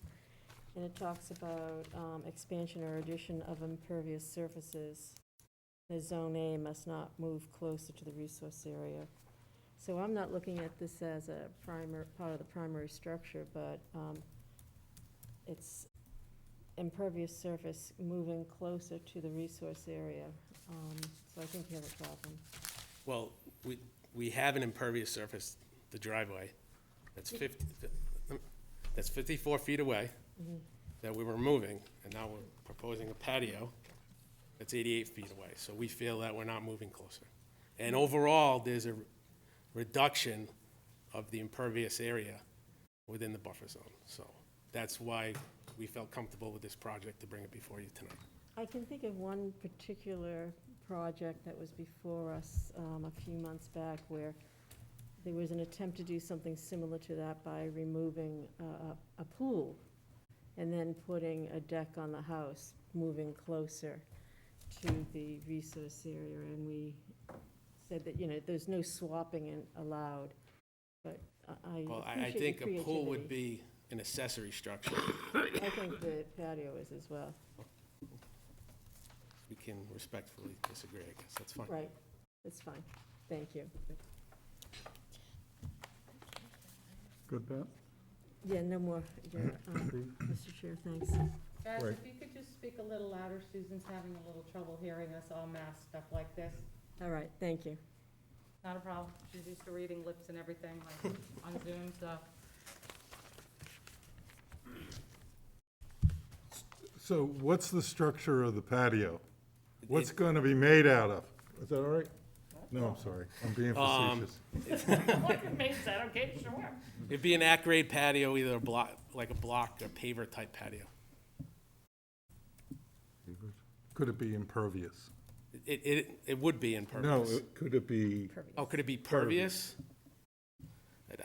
And it talks about expansion or addition of impervious surfaces. The zone A must not move closer to the resource area. So I'm not looking at this as a part of the primary structure, but it's impervious surface moving closer to the resource area. So I think you have a problem. Well, we have an impervious surface, the driveway, that's 54 feet away, that we were removing, and now we're proposing a patio that's 88 feet away. So we feel that we're not moving closer. And overall, there's a reduction of the impervious area within the buffer zone. So that's why we felt comfortable with this project to bring it before you tonight. I can think of one particular project that was before us a few months back where there was an attempt to do something similar to that by removing a pool and then putting a deck on the house, moving closer to the resource area. And we said that, there's no swapping allowed, but I Well, I appreciate think your a pool would creativity. be an accessory structure. I think the patio is as well. We can respectfully disagree, I guess, that's fine. Right, that's fine. Thank you. Good, Pat? Yeah, no more, Mr. Chair, thanks. Guys, Right. if you could just speak a little louder, Susan's having a little trouble hearing us all masked up like this. All right, thank you. Not a problem. She's used to reading lips and everything, like on Zoom, so. So what's the structure of the patio? What's going to be made out of? Is that all right? No, I'm sorry. I'm being facetious. Makes that okay, sure. It'd be an at-grade patio, either a block, like a block or paver-type patio. Could it be impervious? It would be No, impervious. could it be, Oh, could it be pervious?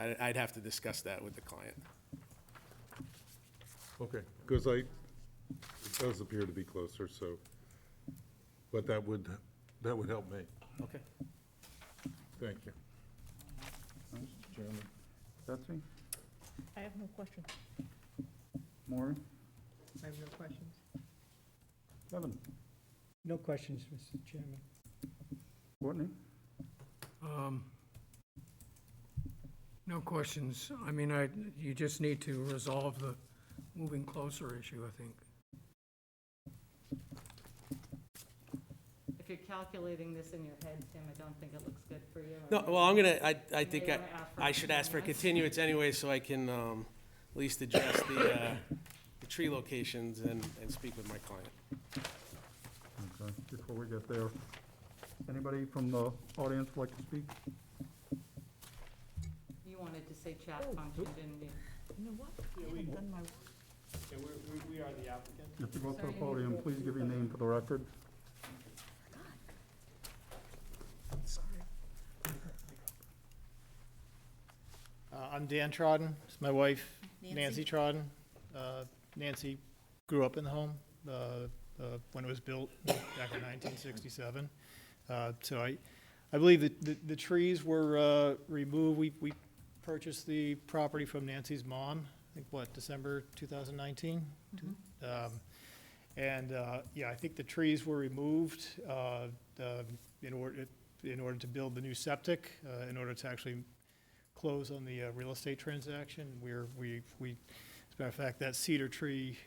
I'd have to discuss that with the client. okay, because it does appear to be closer, so, but that would help me. Okay. Thank you. Mr. Chairman. Betsy? I have no question. Maureen? I have no questions. Kevin? No questions, Mr. Chairman. Courtney? No questions. I mean, you just need to resolve the moving closer issue, I think. If you're calculating this in your head, Tim, I don't think it looks good for you. No, well, I think May wanna ask for I should ask for a continuance. continuance anyway, so I can, at least address the tree locations and speak with my client. Okay, before we get there, anybody from the audience like to speak? You wanted to say chat function, didn't you? You know what? I haven't done my We are the applicant. If you go up to Sorry, the you need podium, to- please give your name for the record. I'm Dan Trodden. It's my wife, Nancy Trodden. Nancy grew up in the home when it was built back in 1967. So I believe that the trees were removed. We purchased the property from Nancy's mom, I think, December 2019? Yeah, I think the trees were removed in order to build the new septic, in order to actually close on the real estate transaction. We, as a matter of fact, that cedar tree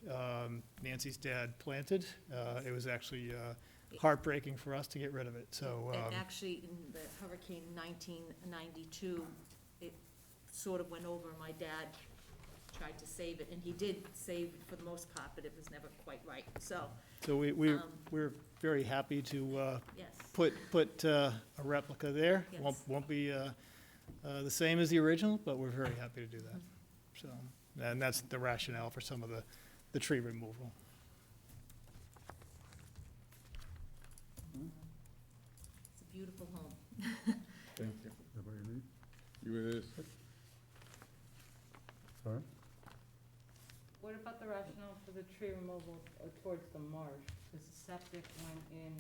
Nancy's dad planted, it was actually heartbreaking for us to get rid of it, so. And actually, in the hurricane 1992, it sort of went over. My dad tried to save it, and he did save it for the most part, but it was never quite right, so. So we're very happy to Yes. put a replica there. Yes. Won't be the same as the original, but we're very happy to do that. So, and that's the rationale for some of the tree removal. It's a beautiful home. Thank you. Everybody read? You it is. Sorry? What about the rationale for the tree removal towards the marsh? Because the septic went in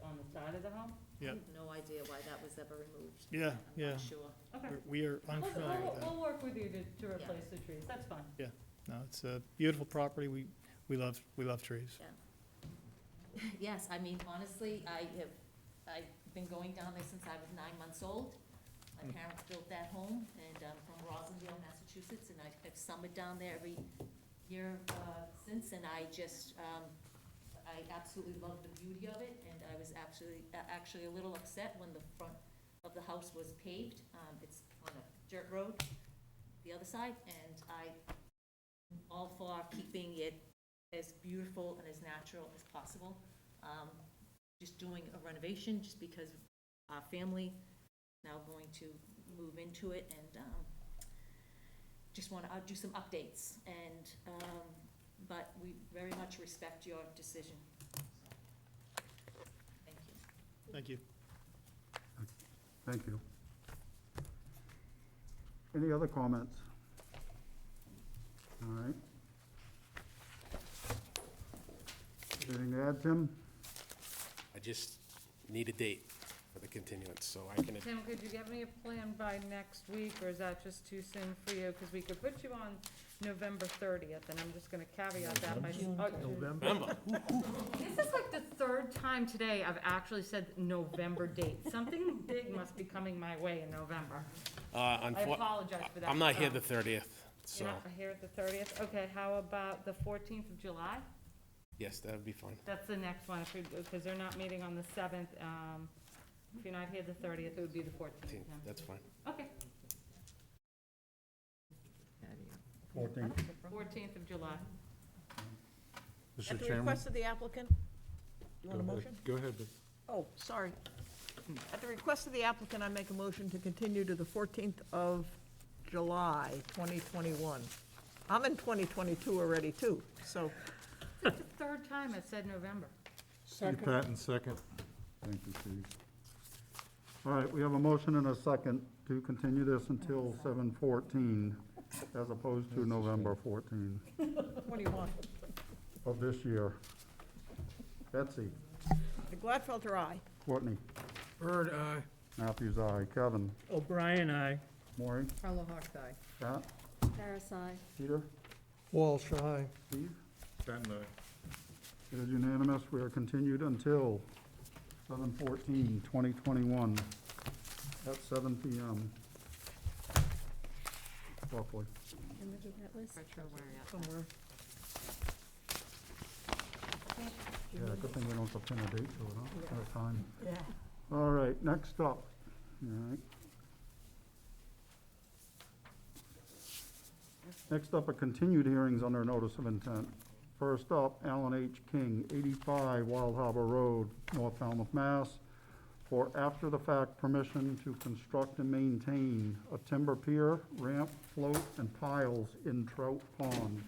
on the side of the home? Yeah. I have no idea why that was ever removed. Yeah, I'm yeah. not sure. Okay. We are unfamiliar with that. We'll work with you to replace the trees, that's fine. No, it's a beautiful property. We love trees. Yes, I mean, honestly, I've been going down there since I was 9 months old. My parents built that home, and I'm from Rosendale, Massachusetts, and I've summered down there every year since, and I just, I absolutely love the beauty of it, and I was actually a little upset when the front of the house was paved. It's on a dirt road, the other side, and I'm all for keeping it as beautiful and as natural as possible. Just doing a renovation, just because our family now going to move into it, and just want to do some updates, and but we very much respect your decision. Thank you. Thank you. Thank you. Any other comments? All right. Anything to add, Tim? I just need a date for the continuance, so I can, Tim, could you get me a plan by next week, or is that just too soon for you? Because we could put you on November 30th, and I'm just gonna caveat that by. remember. This is like the third time today I've actually said November date. Something big must be coming my way in November. I apologize for that. I'm not here the 30th, so, You're not here at the 30th? Okay, how about the 14th of July? yes, that would be fine. That's the next one, because they're not meeting on the 7th. If you're not here the 30th, it would be the 14th. That's fine. Okay, 14th. 14th of July. At Mr. the Chairman? request of the applicant? You want a Go ahead. motion? Go ahead, Vic. Oh, sorry. At the request of the applicant, I make a motion to continue to the 14th of July, 2021. I'm in 2022 already, too, so It's the third time it said November. Steve Patton, second. Thank you, Steve. All right, we have a motion and a second to continue this until 7/14, as opposed to November 14 21. of this year. Betsy, The Gladfelter, aye. Courtney, Bird, aye. Matthews, aye. Kevin, O'Brien, aye. Maureen, Carla Hawk's eye. Pat, Parasite. Peter, Walsh, aye. Steve. Patton, aye. It is unanimous. We are continued until 7/14/2021 at 7 PM. Roughly. And look at that list. Retro where Somewhere. Yeah, good thing we don't have to pin a date to it, huh? At a time. Yeah. All right, next up. All right. Next up are continued hearings under notice of intent. First up, Alan H. King, 85 Wild Harbor Road, North Falmouth, Mass., for after-the-fact permission to construct and maintain a timber pier, ramp, float, and piles in Trout Pond.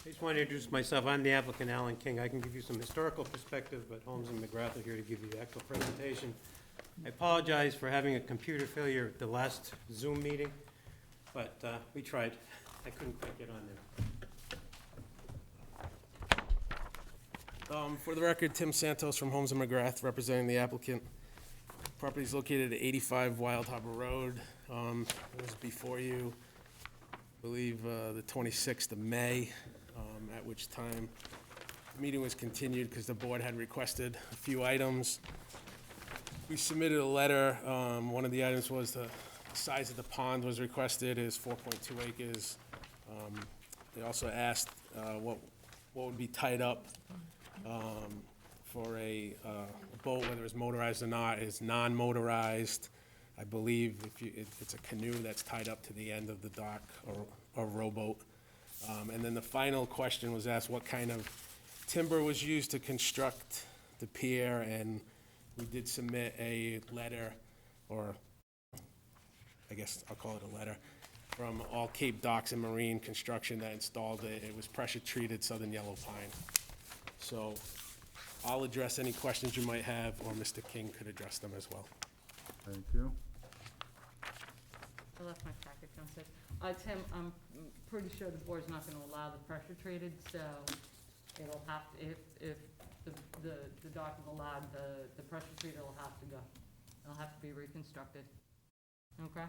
I just want to introduce myself. I'm the applicant, Alan King. I can give you some historical perspective, but Holmes and McGrath are here to give you the actual presentation. I apologize for having a computer failure at the last Zoom meeting, but we tried. I couldn't quite get on there. For the record, Tim Santos from Holmes and McGrath, representing the applicant. Property is located at 85 Wild Harbor Road. It was before you, I believe, the 26th of May, at which time the meeting was continued because the board had requested a few items. We submitted a letter. One of the items was the size of the pond was requested is 4.2 acres. They also asked what would be tied up for a boat, whether it's motorized or not, is non-motorized. I believe if it's a canoe that's tied up to the end of the dock or rowboat. And then the final question was asked what kind of timber was used to construct the pier, and we did submit a letter, or I guess I'll call it a letter, from All Cape Docks and Marine Construction that installed it. It was pressure-treated southern yellow pine. So I'll address any questions you might have, or Mr. King could address them as well. Thank you. I left my packet downstairs. Tim, I'm pretty sure the board's not gonna allow the pressure treated, so it'll have to, if the dock is allowed, the pressure treated will have to go. It'll have to be reconstructed. Okay?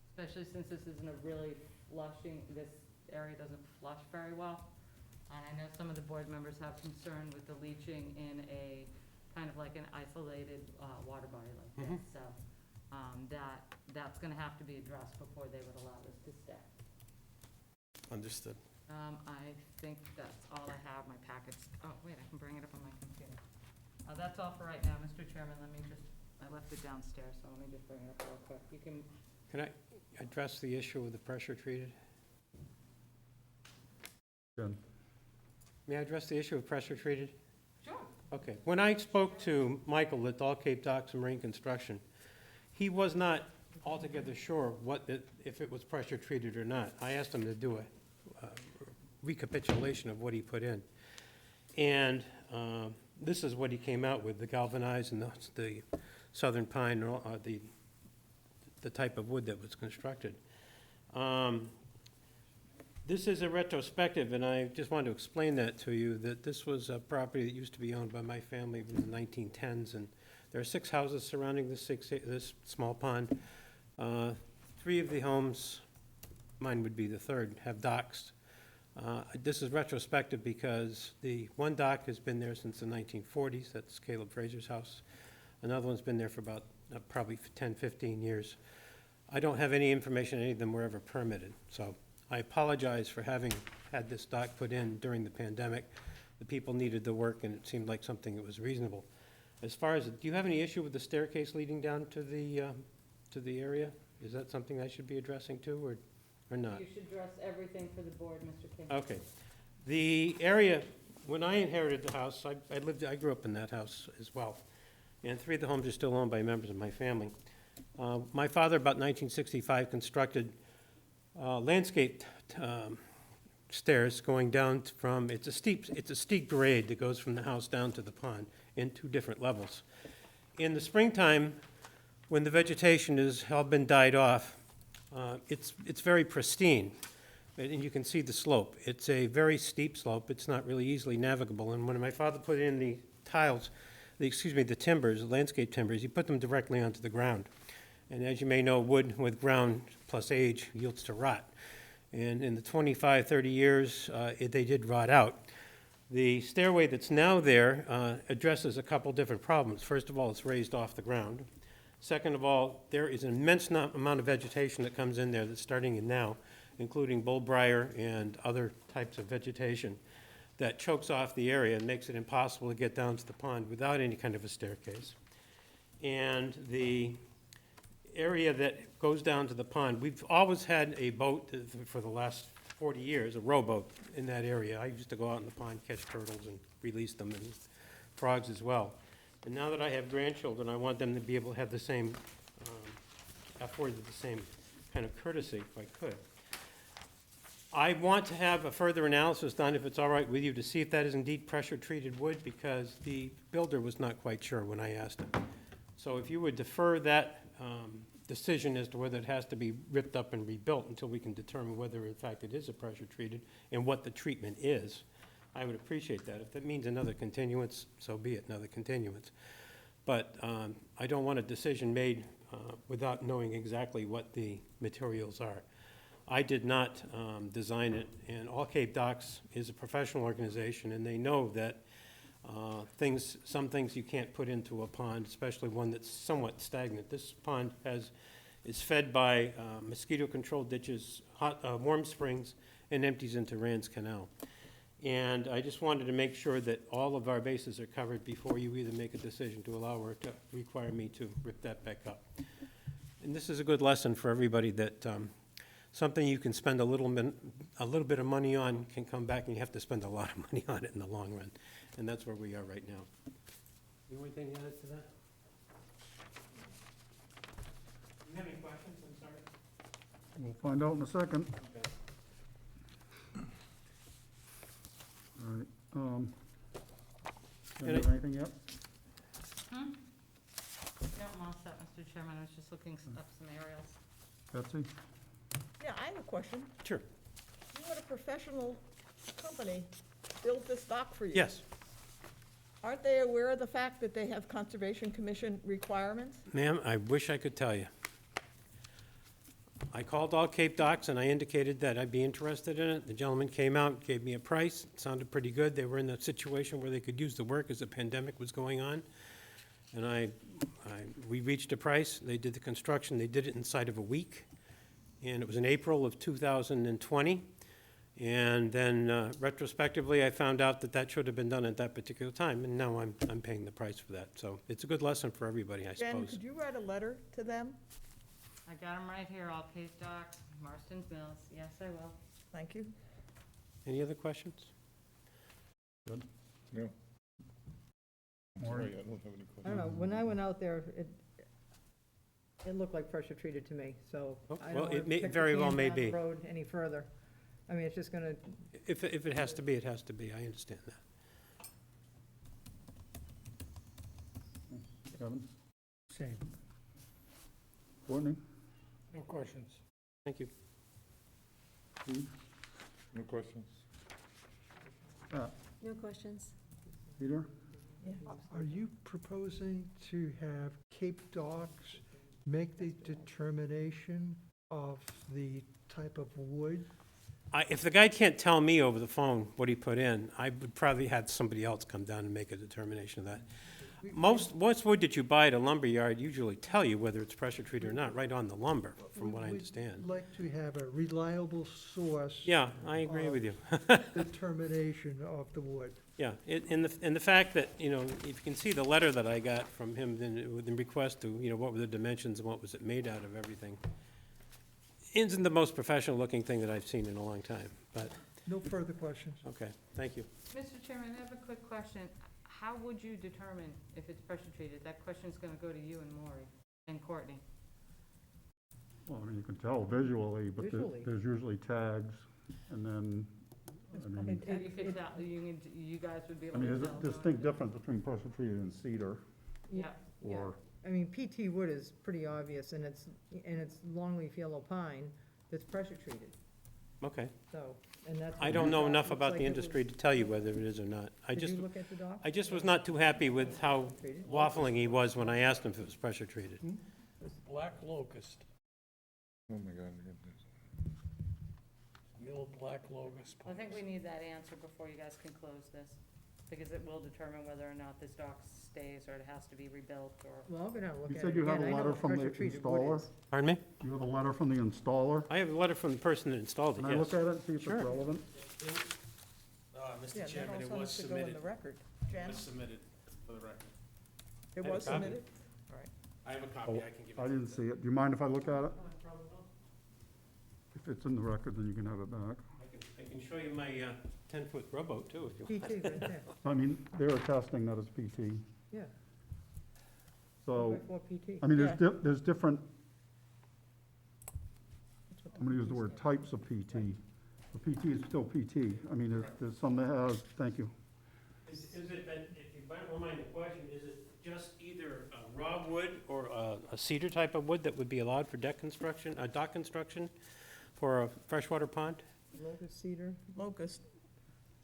Especially since this isn't a really flushing, this area doesn't flush very well. And I know some of the board members have concern with the leaching in a kind of like an isolated water body like this. So that's gonna have to be addressed before they would allow this to stay. Understood. I think that's all I have, my packets. Oh, wait, I can bring it up on my computer. That's all for right now, Mr. Chairman. I left it downstairs, so let me just bring it up real quick. You can, Can I address the issue with the pressure treated? Good. May I address the issue of pressure treated? sure. Okay. When I spoke to Michael at All Cape Docks and Marine Construction, he was not altogether sure if it was pressure treated or not. I asked him to do a recapitulation of what he put in. And this is what he came out with, the galvanized and the southern pine, the type of wood that was constructed. This is a retrospective, and I just wanted to explain that to you, that this was a property that used to be owned by my family in the 1910s, and there are 6 houses surrounding this small pond. 3 of the homes, mine would be the 3rd, have docks. This is retrospective because the one dock has been there since the 1940s. That's Caleb Fraser's house. Another one's been there for about probably 10, 15 years. I don't have any information any of them were ever permitted. So I apologize for having had this dock put in during the pandemic. The people needed the work, and it seemed like something that was reasonable. As far as, do you have any issue with the staircase leading down to the area? Is that something I should be addressing too, or not? You should address everything for the board, Mr. King. Okay. The area, when I inherited the house, I grew up in that house as well. And 3 of the homes are still owned by members of my family. My father, about 1965, constructed landscaped stairs going down from, it's a steep grade that goes from the house down to the pond in 2 different levels. In the springtime, when the vegetation has all been died off, it's very pristine, and you can see the slope. It's a very steep slope. It's not really easily navigable. And when my father put in the tiles, the timbers, the landscape timbers, he put them directly onto the ground. And as you may know, wood with ground plus age yields to rot. And in the 25, 30 years, they did rot out. The stairway that's now there addresses a couple different problems. First of all, it's raised off the ground. Second of all, there is an immense amount of vegetation that comes in there that's starting in now, including bullbriar and other types of vegetation that chokes off the area and makes it impossible to get down to the pond without any kind of a staircase. And the area that goes down to the pond, we've always had a boat for the last 40 years, a rowboat in that area. I used to go out in the pond, catch turtles and release them, and frogs as well. And now that I have grandchildren, I want them to be able to have the same, afforded the same kind of courtesy if I could. I want to have a further analysis done, if it's all right with you, to see if that is indeed pressure-treated wood, because the builder was not quite sure when I asked him. So if you would defer that decision as to whether it has to be ripped up and rebuilt until we can determine whether in fact it is a pressure-treated and what the treatment is, I would appreciate that. If that means another continuance, so be it, another continuance. But I don't want a decision made without knowing exactly what the materials are. I did not design it, and All Cape Docks is a professional organization, and they know that some things you can't put into a pond, especially one that's somewhat stagnant. This pond is fed by mosquito-controlled ditches, warm springs, and empties into Rand's Canal. And I just wanted to make sure that all of our bases are covered before you either make a decision to allow or to require me to rip that back up. And this is a good lesson for everybody that something you can spend a little bit of money on can come back and you have to spend a lot of money on it in the long run. And that's where we are right now. You want anything to add to that? Do you have any questions? I'm sorry. We'll find out in a second. Okay. All right. And Is there anything yet? No, I'm all set, Mr. Chairman. I was just looking up some aerials. Betsy? Yeah, I have a question. Sure. You had a professional company build this dock for you. Yes. Aren't they aware of the fact that they have Conservation Commission requirements? Ma'am, I wish I could tell you. I called All Cape Docks and I indicated that I'd be interested in it. The gentleman came out, gave me a price. It sounded pretty good. They were in a situation where they could use the work as the pandemic was going on. And we reached a price. They did the construction. They did it inside of a week. And it was in April of 2020. And then retrospectively, I found out that that should have been done at that particular time, and now I'm paying the price for that. So it's a good lesson for everybody, I Ben, suppose. could you write a letter to them? I got them right here, All Cape Docks, Marston's Mills. Yes, I will. Thank you. Any other questions? No. I'm Maureen? sorry, I don't have any questions. I don't know, when I went out there, it looked like pressure treated to me, so Oh, I well, don't it want may- to kick very the well can may down the be. road any further. I mean, it's just gonna, If it has to be, it has to be. I understand that. Kevin? Same. Courtney? No questions. Thank you. Steve? No questions? Pat? No questions? Peter? Are you proposing to have Cape Docks make the determination of the type of wood? If the guy can't tell me over the phone what he put in, I would probably have somebody else come down and make a determination of that. Most wood that you buy at a lumber yard usually tell you whether it's pressure treated or not, right on the lumber, from what I understand. We'd like to have a reliable source. Yeah, I agree with you. Determination of the wood. Yeah, and the fact that, you know, if you can see the letter that I got from him, then with the request to, you know, what were the dimensions and what was it made out of, everything. Isn't the most professional-looking thing that I've seen in a long time, but, No further questions. okay, thank you. Mr. Chairman, I have a quick question. How would you determine if it's pressure treated? That question's gonna go to you and Maury and Courtney. Well, I mean, you can tell visually, but Visually. there's usually tags, and then, I mean, You could tell, you guys would be I able mean, to there's tell. a distinct difference between pressure treated and cedar, Yeah, or, I mean, PT wood is pretty obvious, and it's longleaf yellow pine that's pressure treated, Okay. so, and that's. I what don't we know thought. enough Looks about like the it was- industry to tell you whether it is or not. Did you look at the doc? I just was not too happy with how waffling he was when I asked him if it was pressure treated. Black locust, Oh, my God. yellow black locust. I think we need that answer before you guys can close this, because it will determine whether or not this dock stays or it has to be rebuilt or. Well, I'll go down and look You at said it you have again. a I know letter what from the pressure-treated wood installer? is. Pardon me? you have a letter from the installer? I have a letter from the person that installed it, Can I look yes. at it and see if it's Sure. relevant? Yeah, Mr. that Chairman, it also was has to go in submitted, the record. Jan, submitted for the record. it I have was a copy. submitted? I have a copy, I can give it I to you. didn't see it. Do you mind if I look at it? If it's in the record, then you can have it back. I can show you my 10-foot rowboat, too, if you want. PT right there, I mean, they were testing that it's PT, yeah. so, 4x4 PT. I mean, Yeah. there's different, I'm gonna use the word types of PT. The PT is still PT. I mean, there's some that has, thank you. Is it, if you don't mind the question, is it just either a raw wood or a cedar type of wood that would be allowed for deck construction, dock construction for a freshwater pond? Locust, cedar, Locust.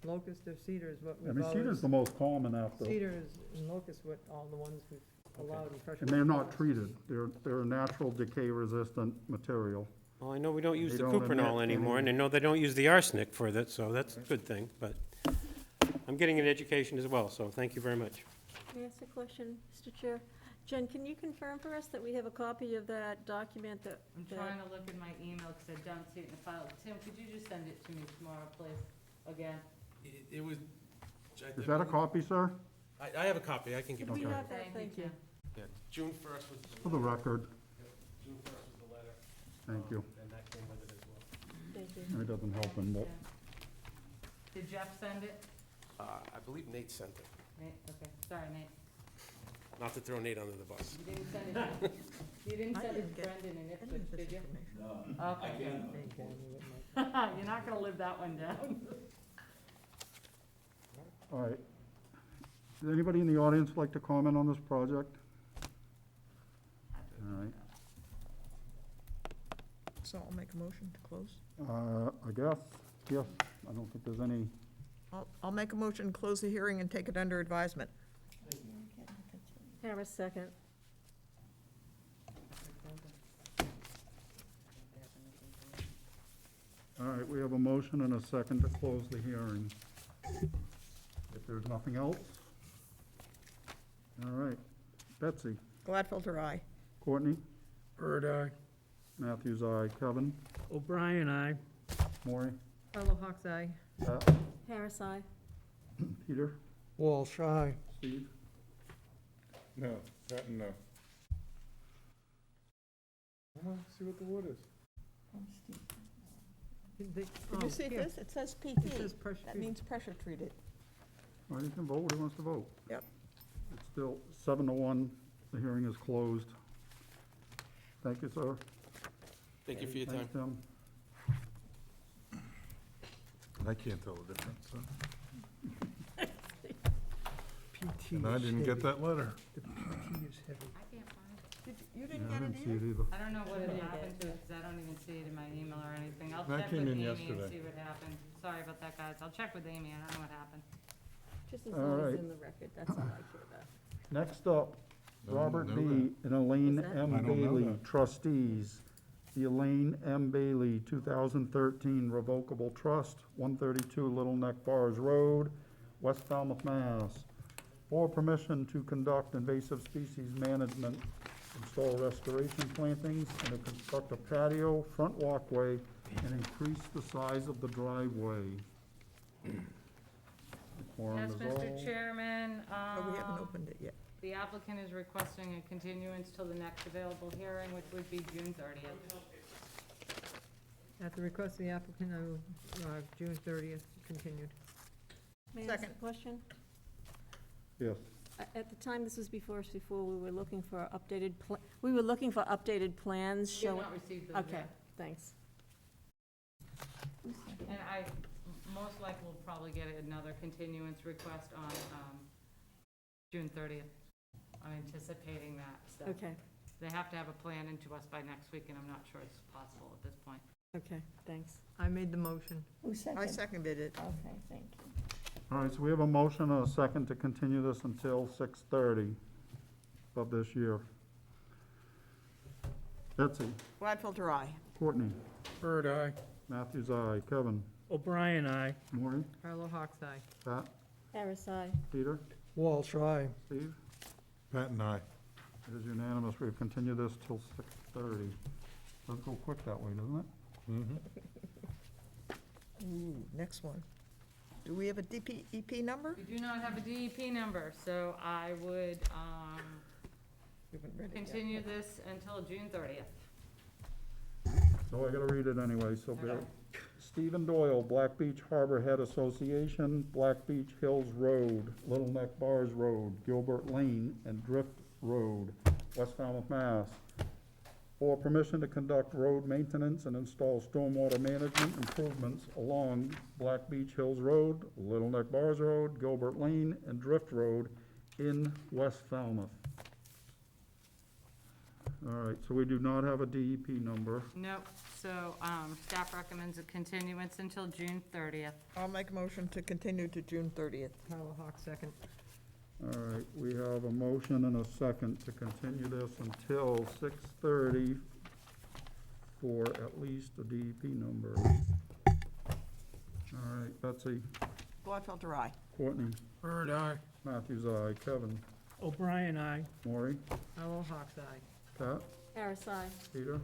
locust or cedar is what I we've mean, cedar's always, the most common after, cedar is, and locust what all the ones we've allowed in freshwater. and they're not ponds. treated. They're a natural decay-resistant material. Well, I know we don't use They the don't cuprinol emit anymore, and I any- know they don't use the arsenic for that, so that's a good thing, but I'm getting an education as well, so thank you very much. May I ask a question, Mr. Chair? Jen, can you confirm for us that we have a copy of that document that? I'm trying to look in my email because I don't see it in the file. Tim, could you just send it to me tomorrow, please, again? It was. Is that a copy, sir? I have a copy, I can give Could it to we you. have that? Thank you. Tim. Yeah, June 1st was For the record, June 1st was the letter. thank you. And that came with it as well. Thank you. And it doesn't help him, but Did Jeff send it? I believe Nate sent it, Nate, okay, sorry, Nate. not to throw Nate under the bus. You didn't send it, you didn't I send it didn't to get Brendan and any of Ipswich, this did you? information. Okay, Thank you. good. You're not gonna live that one down. all right. Does anybody in the audience like to comment on this project? All right, So I'll make a motion to close. I guess, yes, I don't think there's any, I'll make a motion to close the hearing and take it under advisement. Harris, second. all right, we have a motion and a second to close the hearing. If there's nothing else? All right, Betsy, Gladfelter, aye. Courtney, Bird eye. Matthews, aye, Kevin, O'Brien, aye. Maury, Carlo Hawk's eye. Pat, Harris, aye. Peter, Walsh, aye. Steve, No, that, no. I want to see what the wood is. Did Oh, you see here. this? It says It PT. says pressure That treated. means pressure treated. well, you can vote, who wants to vote? Yep. It's still 7-1, the hearing is closed. Thank you, sir. Thank you for your time. Thanks, Tim. I can't tell the difference, so. PT And I is didn't get heavy. that letter. The PT is heavy. I can't find it. You didn't Yeah, I get it didn't see either? it either. I don't know what I had didn't happened get to it, because I don't even see it in my email or anything. I'll That check came with in Amy and yesterday. see what happened. Sorry about that, guys. I'll check with Amy. I don't know what happened. Just as All long as right. it's in the record, that's all I care about. Next up, Don't Robert know B. and Elaine What's that? M. I don't know Bailey, that. trustees. The Elaine M. Bailey 2013 Revocable Trust, 132 Little Neck Bars Road, West Falmouth, Mass. For permission to conduct invasive species management, install restoration plantings, and to construct a patio, front walkway, and increase the size of the driveway. Quorum Yes, is Mr. all. Chairman, Oh, we haven't opened it yet. the applicant is requesting a continuance till the next available hearing, which would be June 30th. At the request of the applicant, I will, June 30th, continued. May I ask a Second. question? Yes. At the time this was before us before, we were looking for updated plans We have showing. not received those Okay, yet. thanks. And I most likely will probably get another continuance request on June 30th. I'm anticipating that, so. Okay, They have to have a plan into us by next week, and I'm not sure it's possible at this point. okay, thanks. I made the motion. I seconded it. Okay, thank you. All right, so we have a motion and a second to continue this until 6:30 of this year. Betsy? Gladfelter, aye. Courtney? Bird eye. Matthews, aye. Kevin? O'Brien, aye. Maureen? Carlo Hawk's eye. Pat? Harris, aye. Peter? Walsh, aye. Steve? Pat and I. It is unanimous. We've continued this till 6:30. Does go quick that way, doesn't it? Ooh, next one. Do we have a DPEP number? We do not have a DEP number, so I would We haven't read it yet. continue this until June 30th. So I gotta read it anyway, so bear. Okay. Stephen Doyle, Black Beach Harbor Head Association, Black Beach Hills Road, Little Neck Bars Road, Gilbert Lane, and Drift Road, West Falmouth, Mass. For permission to conduct road maintenance and install stormwater management improvements along Black Beach Hills Road, Little Neck Bars Road, Gilbert Lane, and Drift Road in West Falmouth. All right, so we do not have a DEP number. Nope, so staff recommends a continuance until June 30th. I'll make a motion to continue to June 30th. Carlo Hawk, second. All right, we have a motion and a second to continue this until 6:30 for at least a DEP number. All right, Betsy, Gladfelter, aye. Courtney, Bird eye. Matthews, aye. Kevin, O'Brien, aye. Maury, Carlo Hawk's eye. Pat, Harris, aye. Peter,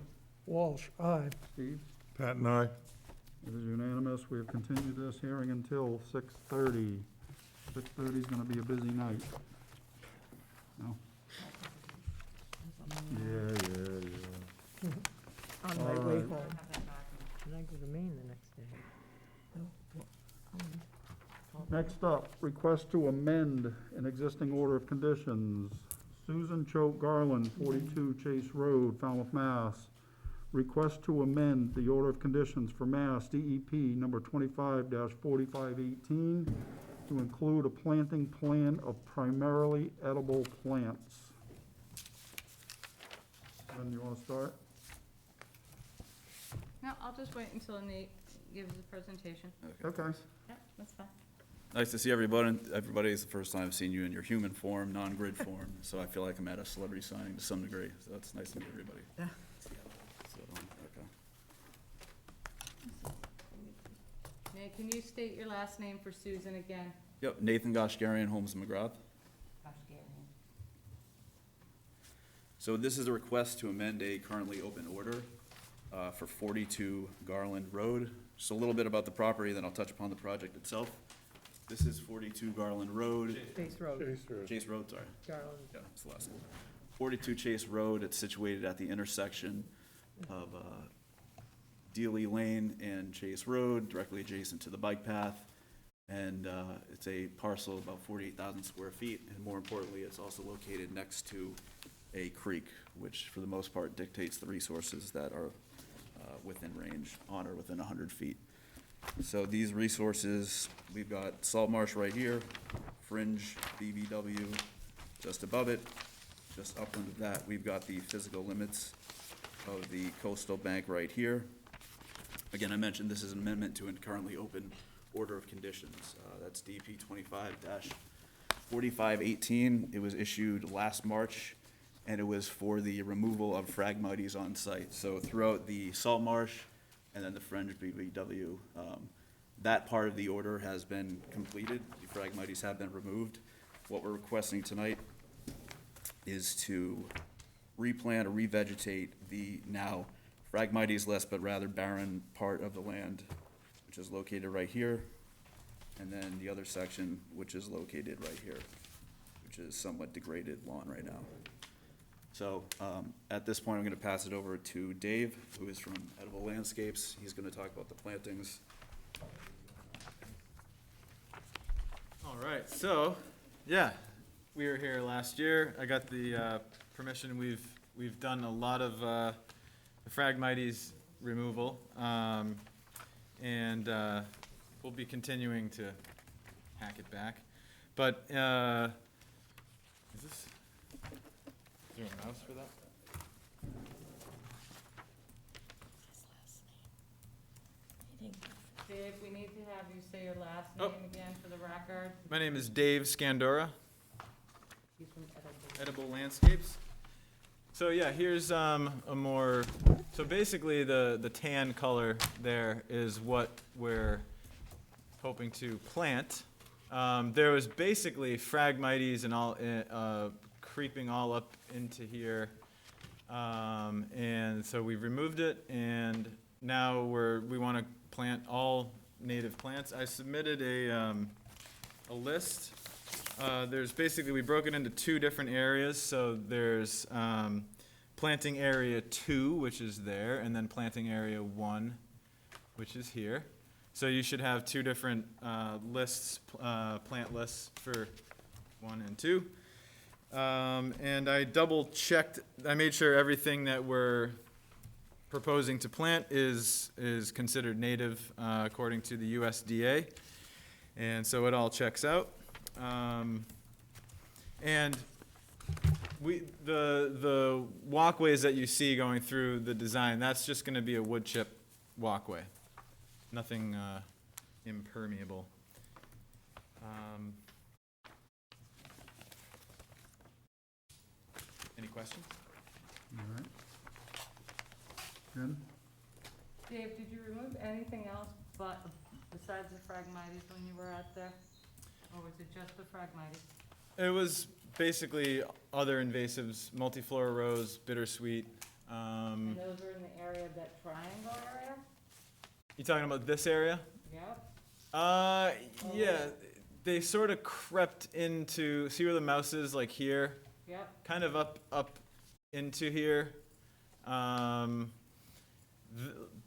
Walsh, aye. Steve. Pat and I. It is unanimous. We have continued this hearing until 6:30. 6:30 is gonna be a busy night. No? Yeah. On my All way right. home. And I go to Maine the next day. Next up, request to amend an existing order of conditions. Susan Choate Garland, 42 Chase Road, Falmouth, Mass. Request to amend the order of conditions for Mass DEP number 25-4518 to include a planting plan of primarily edible plants. And you want to start? No, I'll just wait until Nate gives the presentation. Okay. Yeah, that's fine. Nice to see everybody. It's the first time I've seen you in your human form, non-grid form, so I feel like I'm at a celebrity signing to some degree, so it's nice to meet everybody. Yeah. So, okay. Nate, can you state your last name for Susan again? Yep, Nathan Goshgarian, Holmes and McGrath. So this is a request to amend a currently open order for 42 Garland Road. Just a little bit about the property, then I'll touch upon the project itself. This is 42 Garland Road. Chase Road. Chase Road, sorry. Garland. Yeah, that's the last one. 42 Chase Road, it's situated at the intersection of Dealey Lane and Chase Road, directly adjacent to the bike path. And it's a parcel of about 48,000 square feet, and more importantly, it's also located next to a creek, which for the most part dictates the resources that are within range, on or within 100 feet. So these resources, we've got salt marsh right here, fringe BVW just above it. Just upland of that, we've got the physical limits of the coastal bank right here. Again, I mentioned this is an amendment to a currently open order of conditions. That's DP 25-4518. It was issued last March, and it was for the removal of Phragmites on site. So throughout the salt marsh and then the fringe BVW, that part of the order has been completed. The Phragmites have been removed. What we're requesting tonight is to replant or revegetate the now Phragmites-less but rather barren part of the land, which is located right here. and then the other section, which is located right here, which is somewhat degraded lawn right now. So at this point, I'm going to pass it over to Dave, who is from Edible Landscapes. He's going to talk about the plantings. All right, so, yeah, we were here last year. I got the permission. We've done a lot of Phragmites removal, and we'll be continuing to hack it back. But is there a mouse for that? Dave, we need to have you say your last Oh. name again for the record. My name is Dave Scandora, He's from Edible Landscapes. So yeah, here's a more, so basically the tan color there is what we're hoping to plant. There was basically Phragmites and all creeping all up into here. And so we've removed it, and now we want to plant all native plants. I submitted a list. There's basically, we broke it into two different areas. So there's planting area 2, which is there, and then planting area 1, which is here. So you should have two different lists, plant lists for 1 and 2. And I double checked, I made sure everything that we're proposing to plant is considered native according to the USDA. And so it all checks out. And the walkways that you see going through the design, that's just going to be a wood chip walkway. Nothing impermeable. Any questions? All right. Jen? Dave, did you remove anything else besides the Phragmites when you were out there? Or was it just the Phragmites? It was basically other invasives, multiflora rose, bittersweet. And those were in the area of that triangle area? You talking about this area? Yep. Yeah, they sort of crept into, see where the mouse is, like here? Yep. Kind of up into here.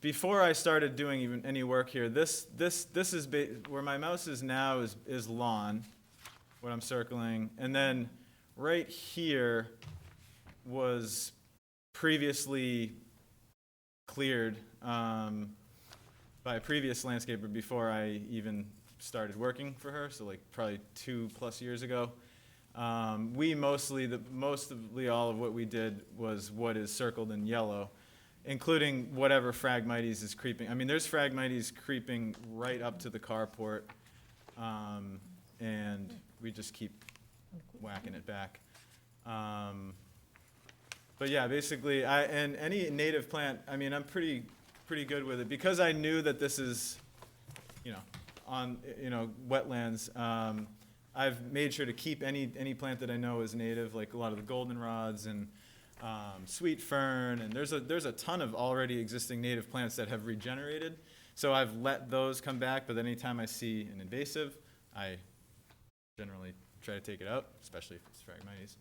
Before I started doing even any work here, this is where my mouse is now is lawn, what I'm circling, and then right here was previously cleared by a previous landscaper before I even started working for her, so like probably 2+ years ago. Mostly all of what we did was what is circled in yellow, including whatever Phragmites is creeping. I mean, there's Phragmites creeping right up to the carport, and we just keep whacking it back. But yeah, basically, and any native plant, I mean, I'm pretty good with it because I knew that this is, on wetlands. I've made sure to keep any plant that I know is native, like a lot of the goldenrods and sweet fern, and there's a ton of already existing native plants that have regenerated. So I've let those come back, but anytime I see an invasive, I generally try to take it out, especially if it's Phragmites.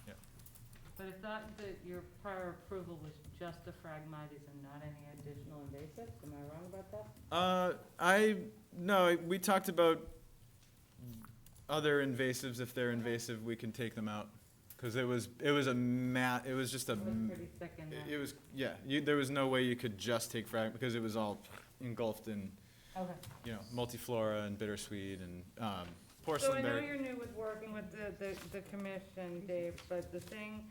Yeah. But I thought that your prior approval was just the Phragmites and not any additional invasives. Am I wrong about that? No, we talked about other invasives. If they're invasive, we can take them out. Because it was just a It was pretty thick in there. it was, yeah, there was no way you could just take because it was all engulfed in, Okay. multiflora and bittersweet and So I porcelain know berry. you're new with working with the commission, Dave, but the thing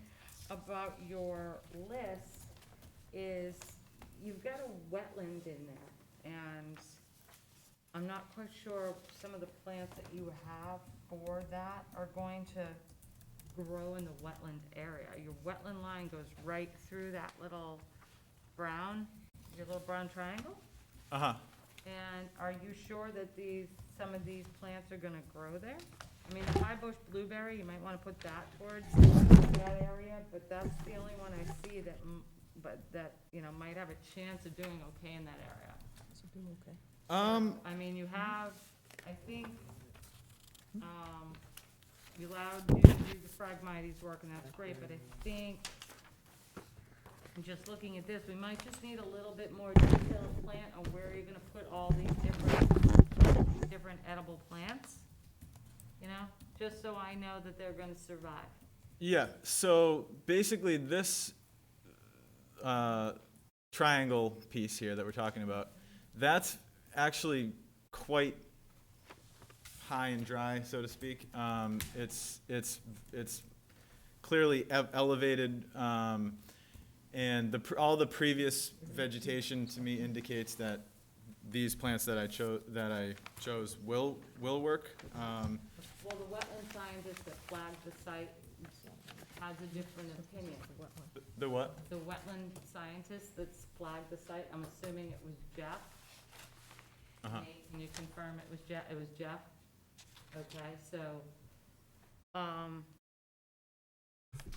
about your list is you've got a wetland in there, and I'm not quite sure some of the plants that you have for that are going to grow in the wetland area. Your wetland line goes right through that little your little brown triangle? Uh-huh. And are you sure that some of these plants are gonna grow there? I mean, the high bush blueberry, you might wanna put that towards that area, but that's the only one I see that, might have a chance of doing okay in that area. So I mean, you have, I think, you allowed you to do the Phragmites work, and that's great, but I think, I'm just looking at this, we might just need a little bit more detailed plan on where you're gonna put all these different edible plants, you know, just so I know that they're gonna survive. Yeah, so basically this triangle piece here that we're talking about, that's actually quite high and dry, so to speak. It's clearly elevated, and all the previous vegetation to me indicates that these plants that I chose will work. Well, the wetland scientist that flagged the site has a different opinion. The what? The wetland scientist that's flagged the site, I'm assuming it was Jeff. Nate, can you confirm it was Jeff? It was Jeff? Okay, so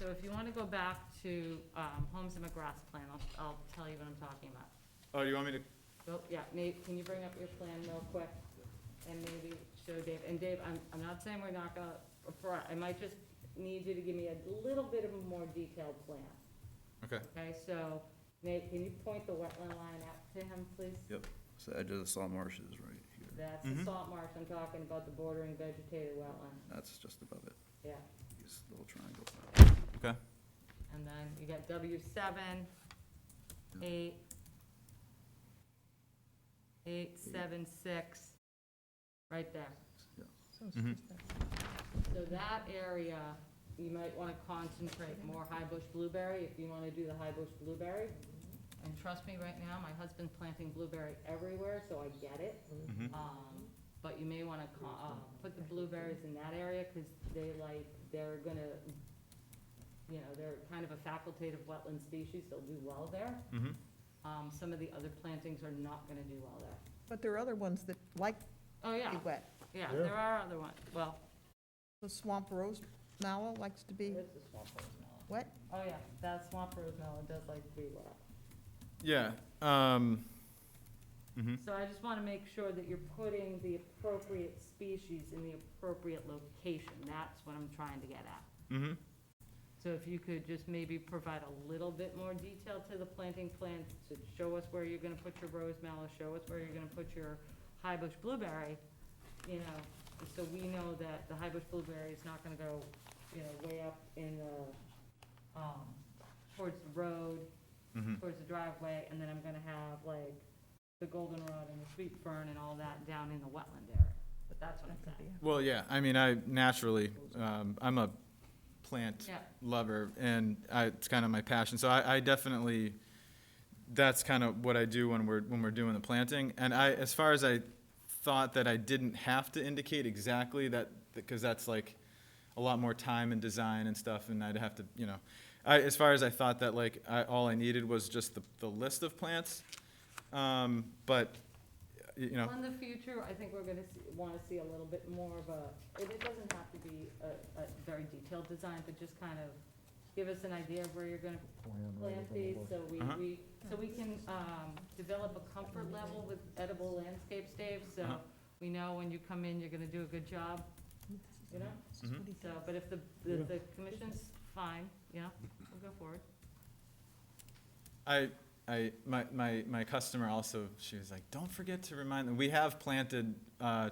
if you want to go back to Holmes and McGrath's plan, I'll tell you what I'm talking about. Oh, you want me to? Oh, yeah, Nate, can you bring up your plan real quick and maybe show Dave? And Dave, I'm not saying we're not gonna, I might just need you to give me a little bit of a more detailed plan. Okay. Okay, so Nate, can you point the wetland line out to him, please? Yep, so the edge of the salt marsh is right here. That's the salt marsh I'm talking about, the bordering vegetated wetland. That's just above it, Yeah, these little triangles. Okay. and then you got W7, 8, 8, 7, 6, right there. So that area, you might want to concentrate more high bush blueberry if you want to do the high bush blueberry. And trust me, right now, my husband's planting blueberry everywhere, so I get it. But you may want to put the blueberries in that area because they're gonna, you know, they're kind of a facultative wetland species. They'll do well there. Some of the other plantings are not gonna do well there. But there are other ones that like Oh, yeah. to be wet. Yeah, there are other ones. Well, The swamp rose mallow likes to be this is swamp rose mallow. wet. Oh, yeah, that swamp rose mallow does like to be wet. Yeah. So I just want to make sure that you're putting the appropriate species in the appropriate location. That's what I'm trying to get at. So if you could just maybe provide a little bit more detail to the planting plan to show us where you're gonna put your rose mallow, show us where you're gonna put your high bush blueberry, you know, so we know that the high bush blueberry is not gonna go, you know, way up in the, towards the road, towards the driveway, and then I'm gonna have like the goldenrod and the sweet fern and all that down in the wetland area. But that's what I'm saying. Well, yeah, I mean, I naturally, I'm a plant Yeah. lover, and it's kind of my passion. So I definitely, that's kind of what I do when we're doing the planting. And as far as I thought that I didn't have to indicate exactly that, because that's like a lot more time and design and stuff, and I'd have to, you know, as far as I thought that like all I needed was just the list of plants. But you know. In the future, I think we're gonna wanna see a little bit more of it doesn't have to be a very detailed design, but just kind of give us an idea of where you're gonna plant these, so we can, develop a comfort level with edible landscapes, Dave, so we know when you come in, you're gonna do a good job, you know? So, but if the commission's fine, you know, we'll go forward. My customer also, she was like, don't forget to remind them, we have planted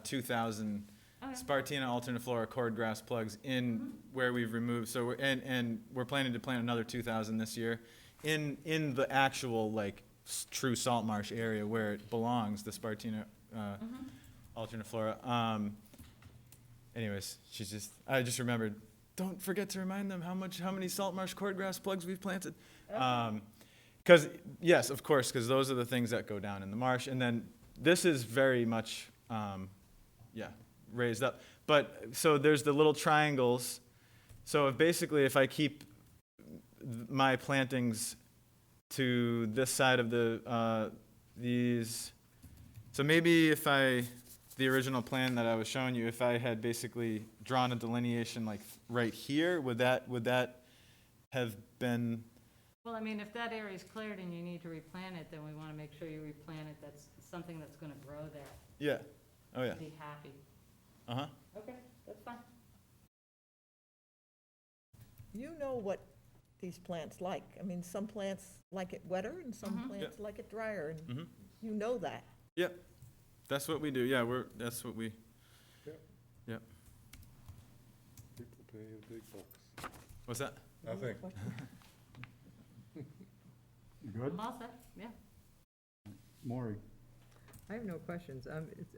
2,000 Spartina alterniflora cordgrass plugs in where we've removed, so and we're planning to plant another 2,000 this year in the actual like true salt marsh area where it belongs, the Spartina alterniflora. Anyways, I just remembered, don't forget to remind them how many salt marsh cordgrass plugs we've planted. Because, yes, of course, because those are the things that go down in the marsh. And then this is very much, raised up. But, so there's the little triangles. So if I keep my plantings to this side of these, so maybe the original plan that I was showing you, if I had basically drawn a delineation like right here, would that have been? Well, I mean, if that area's cleared and you need to replant it, then we wanna make sure you replant it that's something that's gonna grow there. Yeah, oh yeah, Be happy. uh-huh. Okay, that's fine. You know what these plants like. I mean, some plants like it wetter and some Mhm. plants like it drier, and Mhm. you know that. Yep, that's what we do, yeah, that's what we, yep. People pay the big bucks. What's that? Nothing. You good? I'm all set, yeah. Maury? I have no questions.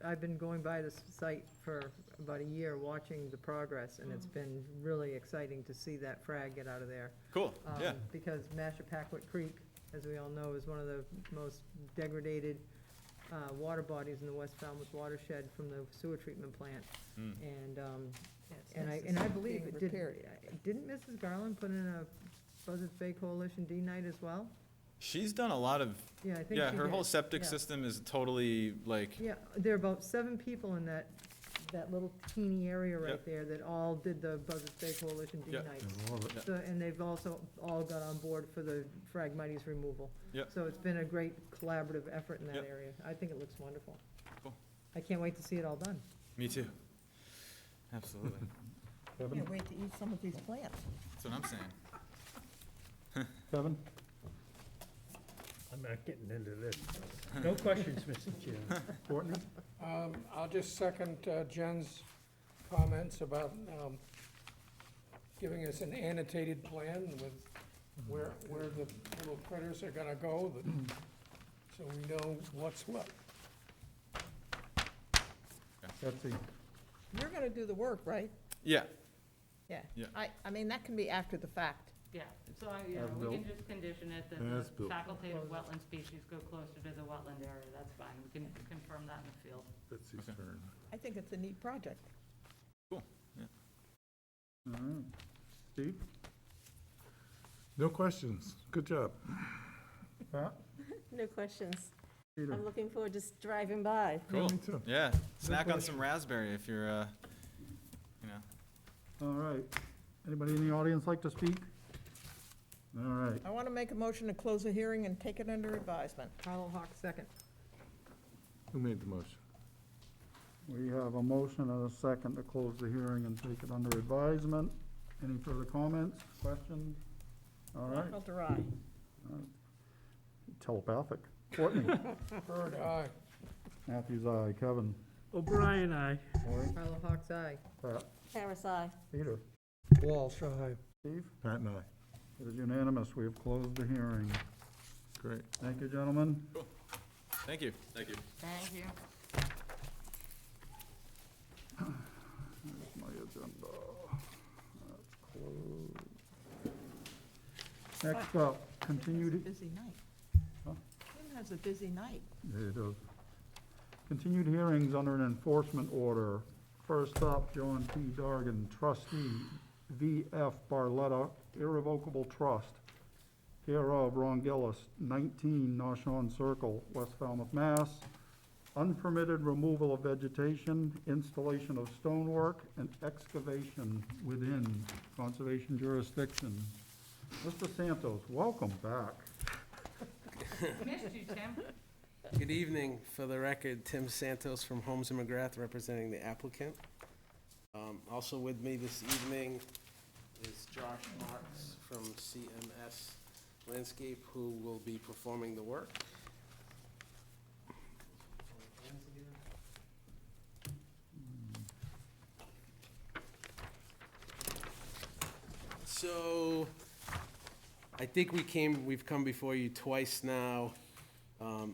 I've been going by this site for about a year, watching the progress, and it's been really exciting to see that frag get out of there. Cool, yeah, Because Mashapaquet Creek, as we all know, is one of the most degraded water bodies in the West Falmouth watershed from the sewer treatment plant. Mm. And I believe, being it repaired. didn't Mrs. Garland put in a Buzzards Bay Coalition D-night as well? she's done a lot of, Yeah, I think yeah, she her did. whole septic Yeah. system is totally, like, Yeah, there are about 7 people in that little teeny area right Yep. there that all did the Buzzards Bay Coalition Yep. D-nights. I love it. Yep. So, and they've also all got on board for the Phragmites removal. Yep. So it's been a great collaborative effort in that Yep. area. I think it looks wonderful. Cool. I can't wait to see it all done. me too. Absolutely, Kevin? Can't wait to eat some of these plants. that's what I'm saying. Kevin? I'm not getting into this. No questions, Mr. Chairman. Courtney? I'll just second Jen's comments about giving us an annotated plan with where the little critters are gonna go, so we know what's what. Betsy? You're gonna do the work, right? Yeah, Yeah. Yeah. I mean, that can be after the fact. Yeah, so, we As-built. can just condition it that As the built. facultative wetland species go closer to the wetland area, that's fine, we can confirm that in the field. Betsy's Okay. turn. I think it's a neat project. All right. Steve? No questions, good job. Pat? No questions. Peter? I'm looking forward to just driving by. cool, Me too. yeah, snack on some raspberry if you're, you know. All right. Anybody in the audience like to speak? All right. I want to make a motion to close the hearing and take it under advisement. Carl Hawk, second. Who made the motion? We have a motion and a second to close the hearing and take it under advisement. Any further comments, questions? All right. Felt a eye. Telepathic. Courtney? Bird, aye. Matthews, aye. Kevin? O'Brien, aye. Lori? Carl Hawk's eye. Pat? Harris, aye. Peter? Walsh, aye. Steve? Pat and I. It is unanimous. We have closed the hearing. Great. Thank you, gentlemen. Thank you. Thank you. Thank you. There's my agenda. That's closed. Next up, continued, Busy night. Huh? Tim has a busy night. it is. Continued hearings under an enforcement order. First up, John P. Dargan, trustee, V.F. Barletta Irrevocable Trust, care of Ron Gillis, 19 Nashon Circle, West Falmouth, Mass. Unpermitted removal of vegetation, installation of stonework, and excavation within conservation jurisdiction. Mr. Santos, welcome back. Missed you, Tim. Good evening. For the record, Tim Santos from Holmes and McGrath, representing the applicant. Also with me this evening is Josh Marks from CMS Landscape, who will be performing the work. So, I think we've come before you twice now.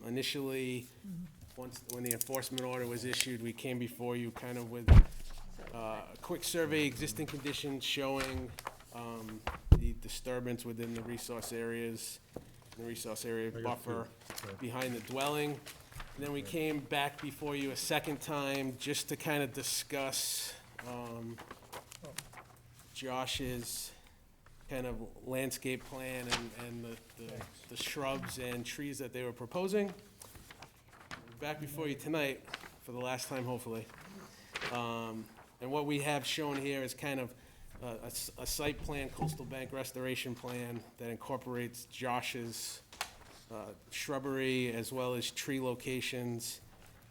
Initially, when the enforcement order was issued, we came before you kind of with a quick survey, existing conditions showing the disturbance within the resource areas, the resource area buffer behind the dwelling. And then we came back before you a second time just to kind of discuss Josh's kind of landscape plan and the shrubs and trees that they were proposing. We're back before you tonight for the last time, hopefully. And what we have shown here is kind of a site plan, coastal bank restoration plan that incorporates Josh's shrubbery as well as tree locations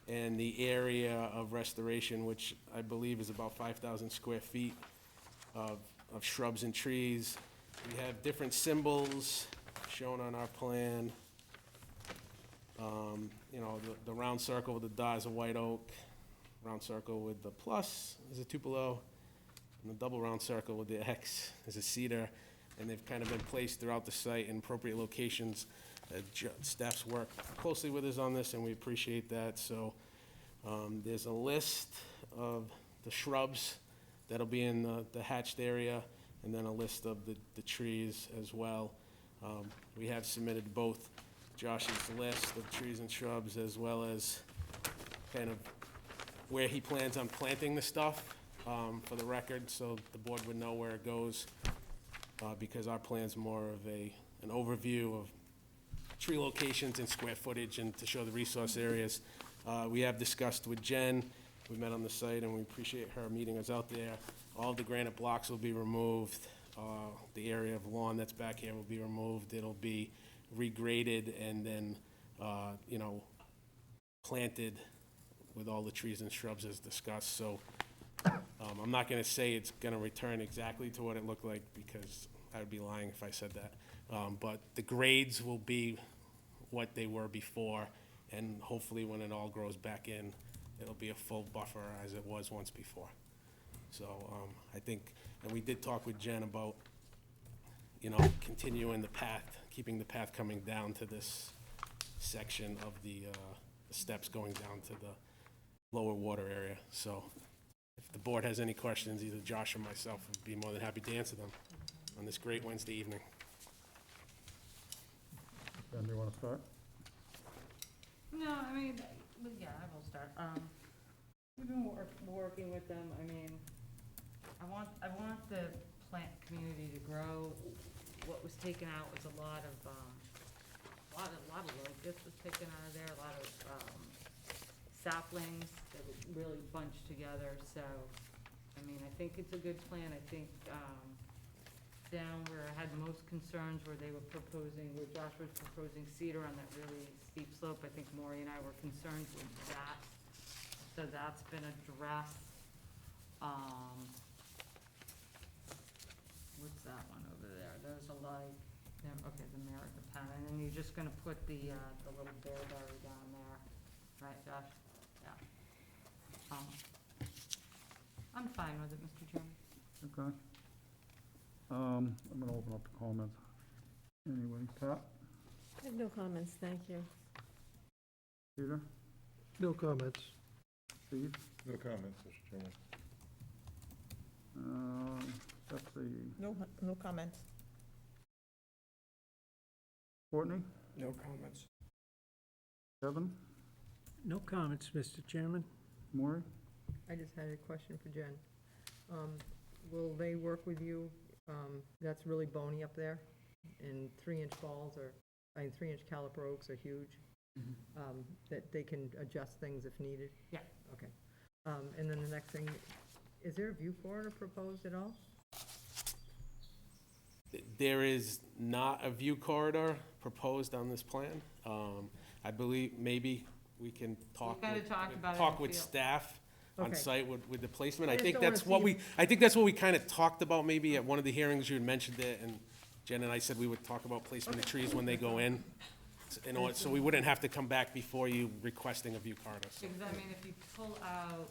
and the area of restoration, which I believe is about 5,000 square feet of shrubs and trees. We have different symbols shown on our plan. You know, the round circle with the dot is a white oak, round circle with the plus is a tupelo, and the double round circle with the X is a cedar, and they've kind of been placed throughout the site in appropriate locations. Staff's worked closely with us on this, and we appreciate that. So there's a list of the shrubs that'll be in the hatched area, and then a list of the trees as well. We have submitted both Josh's list of trees and shrubs as well as kind of where he plans on planting the stuff for the record, so the board would know where it goes, because our plan's more of an overview of tree locations and square footage and to show the resource areas. We have discussed with Jen, we met on the site, and we appreciate her meeting us out there. All the granite blocks will be removed. The area of lawn that's back here will be removed. It'll be regraded and then, you know, planted with all the trees and shrubs as discussed. So I'm not gonna say it's gonna return exactly to what it looked like, because I would be lying if I said that. But the grades will be what they were before, and hopefully when it all grows back in, it'll be a full buffer as it was once before. So I think, and we did talk with Jen about, you know, continuing the path, keeping the path coming down to this section of the steps going down to the lower water area. So if the board has any questions, either Josh or myself would be more than happy to answer them on this great Wednesday evening. Ben, do you want to start? No, I mean, yeah, I will start. We've been working with them. I mean, I want the plant community to grow. What was taken out was a lot of locust was taken out of there, a lot of saplings that would really bunch together. So, I mean, I think it's a good plan. I think down where I had most concerns where they were proposing, where Josh was proposing cedar on that really steep slope, I think Maury and I were concerned with that. So that's been addressed. What's that one over there? There's a light, okay, the America pen, and then you're just gonna put the little bearberry down there, right, Josh? Yeah. I'm fine with it, Mr. Chairman. Okay. I'm gonna open up the comments. Anyway, Pat, I have no comments, thank you. Peter, No comments. Steve, No comments, Mr. Chairman. Betsy, No comments. Courtney, No comments. Kevin, No comments, Mr. Chairman. Maury? I just had a question for Jen. Will they work with you? That's really bony up there, and 3-inch balls are, 3-inch caliper oaks are huge, that they can adjust things if needed? Yeah. Okay. And then the next thing, is there a view corridor proposed at all? There is not a view corridor proposed on this plan. I believe maybe we can talk kinda with, talked about it talk in with field. staff on Okay. site with the placement. I I just think don't wanna that's what see- I think that's what we kind of talked about maybe at one of the hearings. You had mentioned it, and Jen and I said we would talk about placement of trees when they go in. In order, so we wouldn't have to come back before you requesting a view corridor. So Because, I mean, if you pull out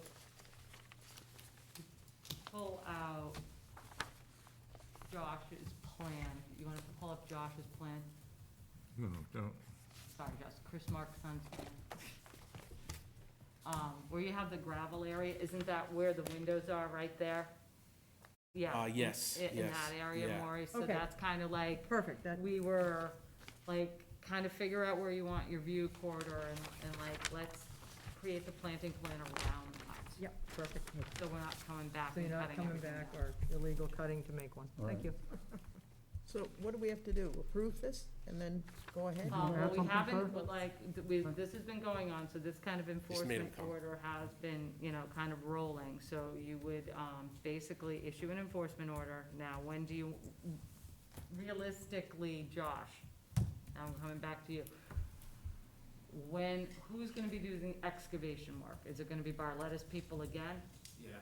Josh's plan, you want to pull up Josh's plan? No, don't. Sorry, Josh, Chris Mark's son's plan. Where you have the gravel area, isn't that where the windows are, right there? Yeah. yes, In yes, that area, yeah. Maury, so Okay. that's kind of like, Perfect, that, we were, like, kind of figure out where you want your view corridor and like, let's create the planting plan around that. yeah, perfect. So we're not coming back So and you're not cutting coming everything back down. or illegal cutting to make one. All Thank right. you. So what do we have to do? Approve this and then go ahead? you wanna add Well, we something haven't, first? but like, this has been going on, so this kind of made him enforcement come. order has been, you know, kind of rolling. So you would, basically issue an enforcement order. Now, when do you, realistically, Josh, I'm coming back to you. Who's gonna be doing the excavation work? Is it gonna be Barletta's people again?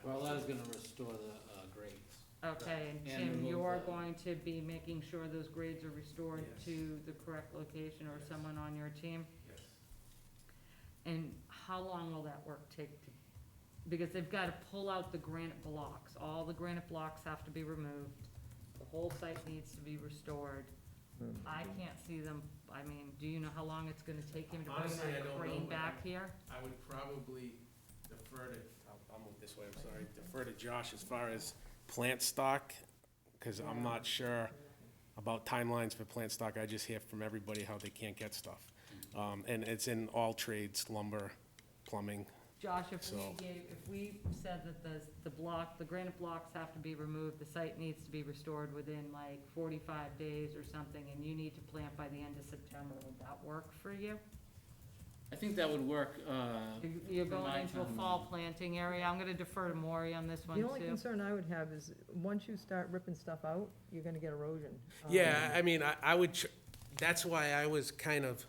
Well, that is gonna restore the grades. Okay, and And Tim, remove you're the- going to be making sure those grades are restored Yes. to the correct location, or someone on your team? Yes. And how long will that work take to, because they've gotta pull out the granite blocks, all the granite blocks have to be removed, the whole site needs to be restored. I can't see them, I mean, do you know how long it's gonna take him to bring Honestly, I that don't crane know, but back here? I would probably defer to, I'll move this way, I'm sorry, defer to Josh as far as plant stock, because I'm not sure about timelines for plant stock. I just hear from everybody how they can't get stuff. And it's in all trades, lumber, plumbing. Josh, if So- we said that the granite blocks have to be removed, the site needs to be restored within like 45 days or something, and you need to plant by the end of September, would that work for you? I think that would work, You're for my going into a timeline. fall planting area, I'm gonna defer to Maury on this one The only too. concern I would have is, once you start ripping stuff out, you're gonna get erosion. Yeah, I mean, I would, that's why I was kind of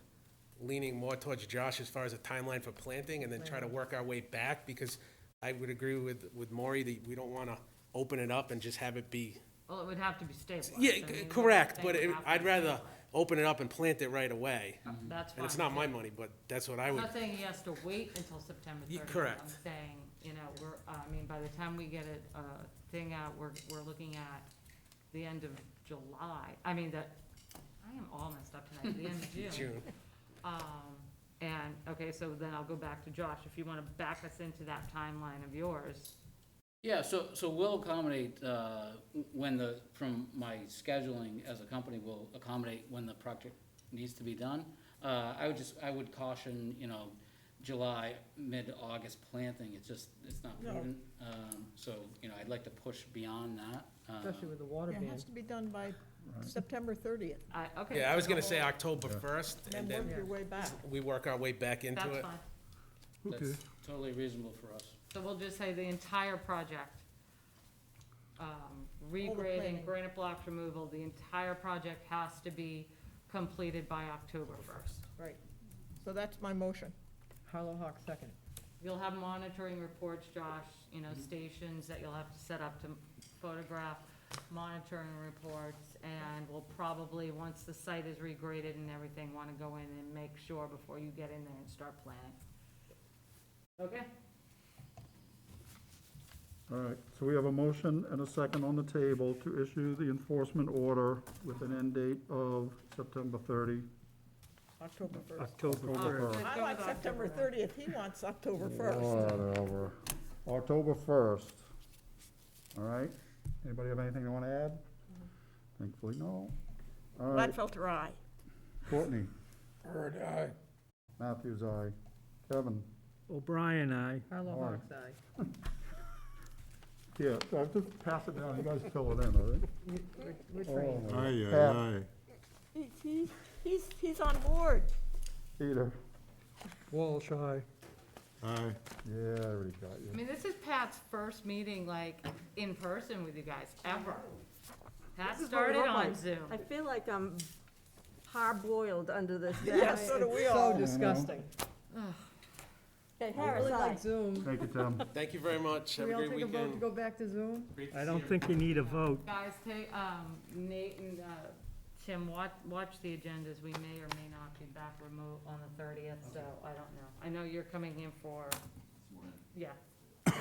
leaning more towards Josh as far as a timeline for planting, and then try to work our way back, because I would agree with Maury that we don't want to open it up and just have it be. Well, it would have to be stabilized. Yeah, I mean, correct, the but thing would have to I'd be rather stabilized. open it up and plant it right away. That's fine. And it's not my too. money, but that's what I I'm would, not saying he has to wait until September Ye- 30th. correct. I'm saying, you know, I mean, by the time we get a thing out, we're looking at the end of July. I mean, I am all messed up tonight, the end of June. June. And, okay, so then I'll go back to Josh, if you wanna back us into that timeline of yours. Yeah, so we'll accommodate, from my scheduling as a company, we'll accommodate when the project needs to be done. I would caution, July, mid-August planting, it's not No. prudent. So, I'd like to push beyond that. Especially with the water It ban. has to be done by September 30th, Okay. yeah, I was gonna say October 1st, and then work then your way back. we work our way back into That's it. fine. That's totally reasonable for us. So we'll just say the entire project, regrading, planning. granite block removal, the entire project has to be completed by October 1st. Right. So that's my motion. Harlow Hawk second. You'll have monitoring reports, Josh, stations that you'll have to set up to photograph, monitoring reports, and we'll probably, once the site is regraded and everything, wanna go in and make sure before you get in there and start planning. Okay? All right, so we have a motion and a second on the table to issue the enforcement order with an end date of September 30. October 1st. October October 1st. I like September 30th, he wants October 1st. Whatever. October 1st. All right, anybody have anything they want to add? Thankfully, no. All right, Gladfelter, aye. Courtney, Bird eye. Matthews, aye. Kevin, O'Brien, aye. Harlow All right. Hawk's eye. here, I'll just pass it down, you guys fill it in, all right? We're Oh, trained. my Pat, He's on board. Peter, Walsh, aye. yeah, I already got I you. mean, this is Pat's first meeting, like, in person with you guys, ever. Pat This is what we started look on like. Zoom. I feel like I'm hard-boiled under this Yeah, desk. so do we It's all. so disgusting. Okay, I Harris, really aye. like Zoom. Thank you, Tim. Thank you very much, have We a all great take a vote to weekend. go back to Zoom? Great to I see don't you. think you need a vote. Guys, Nate and Tim, watch the agendas. We may or may not be back remote on the 30th, so I don't know. I know you're coming in for, yeah. Bye,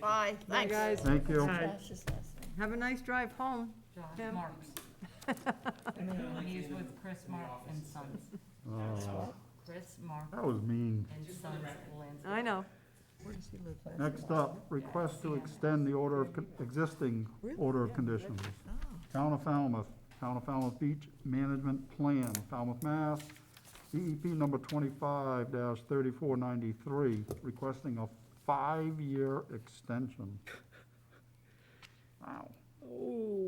Bye, thanks. guys. Thank you. Josh's last name. Have a nice drive home. Josh Tim. Marks. He's with Chris Marks and Sons. Oh, Chris Marks that was mean. and Sons Landscape. I know. Where does he live? Next up, request to extend the order of, existing order of conditions. Town of Falmouth Beach Management Plan, Falmouth, Mass. DEP number 25-3493, requesting a 5-year extension. Wow.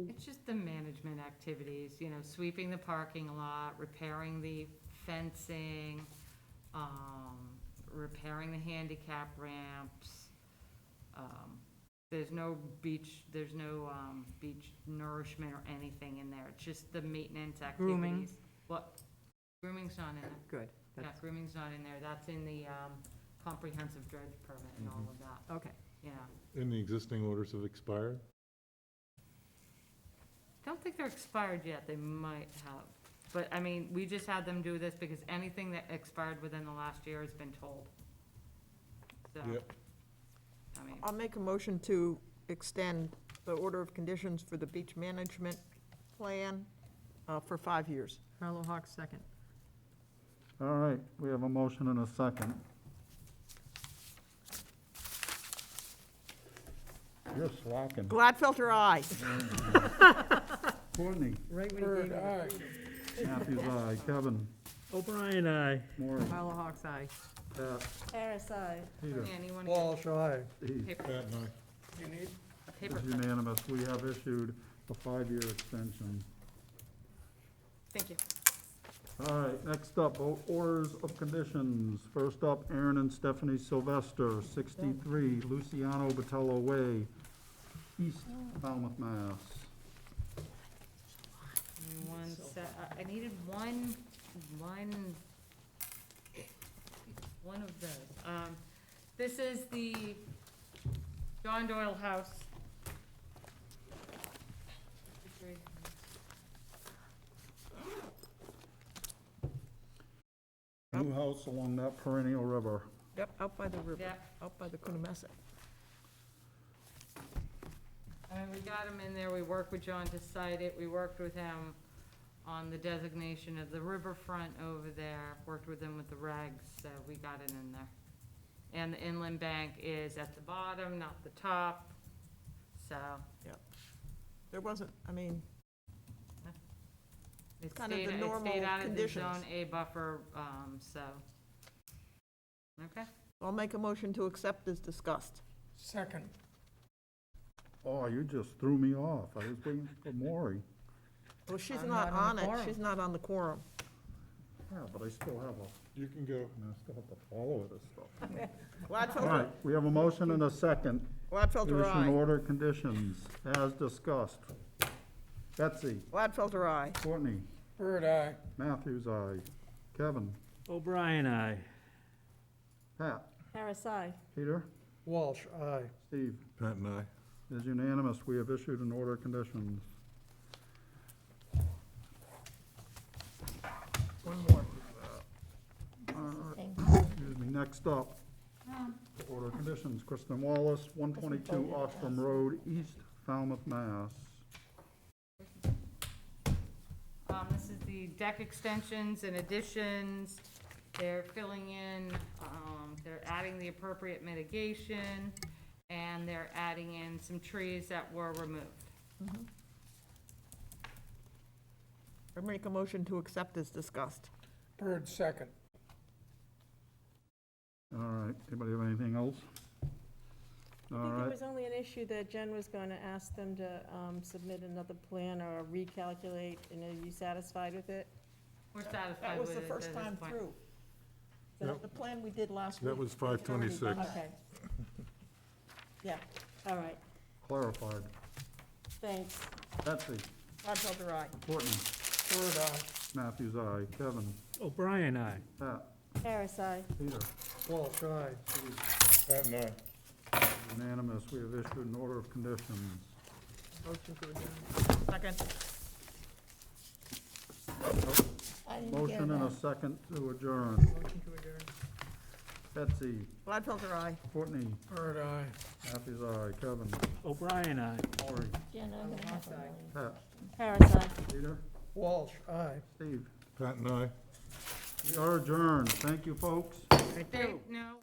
It's just the management activities, sweeping the parking lot, repairing the fencing, repairing the handicap ramps. There's no beach nourishment or anything in there. It's just the maintenance activities. Grooming. What? Grooming's not in there. Good. Yeah, grooming's not in there. That's in the comprehensive dredge permit and all of that. Okay. Yeah. And the existing orders have expired? Don't think they're expired yet. They might have. But, I mean, we just had them do this because anything that expired within the last year has been told. So, Yep. I mean, I'll make a motion to extend the order of conditions for the beach management plan for 5 years. Carlo Hawks, second. All right, we have a motion and a second. You're slacking. Gladfelter, aye. Courtney, Right when he gave me the Matthews, aye. Kevin, O'Brien, aye. Maury, Carlo Hawks, aye. Pat, Harris, aye. Peter, anyone Walsh, aye. Steve. paper, Pat and I. you need a paper? It's unanimous. We have issued a 5-year extension. Thank you. All right, next up, orders of conditions. First up, Aaron and Stephanie Sylvester, 63 Luciano Botello Way, East Falmouth, Mass. I needed one of those. This is the John Doyle house. New house along that perennial river. Yep, out by the river, Yeah. out by the Coonamessett. I mean, we got him in there, we worked with John to cite it, we worked with him on the designation of the riverfront over there, worked with him with the regs, so we got it in there. And the inland bank is at the bottom, not the top, so. There wasn't, I mean, It kind of the stayed, it normal stayed out of the conditions. zone A buffer, so. Okay, I'll make a motion to accept as discussed. Second. Oh, you just threw me off. I was waiting for Maury. Well, she's I'm not not on on the it, quorum. she's not on the quorum. Yeah, but I still have You can go. I still have to follow this stuff. All Gladfelter, right, we have a motion and a second. To Gladfelter, issue an aye. order of conditions as discussed. Betsy, Gladfelter, aye. Courtney, Bird, aye. Matthews, aye. Kevin, O'Brien, aye. Pat, Harris, aye. Peter, Walsh, aye. Steve. Pat and I. Is unanimous. We have issued an order of conditions. One more. Excuse me, next up, order of conditions, Kristen Wallace, 122 Ostrom Road, East Falmouth, Mass. this is the deck extensions and additions, they're filling in, they're adding the appropriate mitigation, and they're adding in some trees that were removed. I make a motion to accept as discussed. Bird, second. All right, anybody have anything else? I All think there right, was only an issue that Jen was going to ask them to submit another plan or recalculate, and are you satisfied with it? We're satisfied That was with the it first at this time point. through. Yep. The plan we did last week. That was 526. Okay, Yeah, all right, clarified. thanks. Betsy, Gladfelter, aye. Courtney, Bird, aye. Matthews, aye. Kevin, O'Brien, aye. Pat, Harris, aye. Peter, Walsh, aye. Pat and I. unanimous. We have issued an order of conditions. Motion to adjourn. Second. Motion and a second to adjourn. Motion to adjourn. Betsy, Gladfelter, aye. Courtney, Bird, aye. Matthews, aye. Kevin, O'Brien, aye. Maury, Jen, I'm gonna have one. Pat, Harris, aye. Peter, Walsh, aye. Steve. Pat and I. We are adjourned. Thank you, folks. They, no.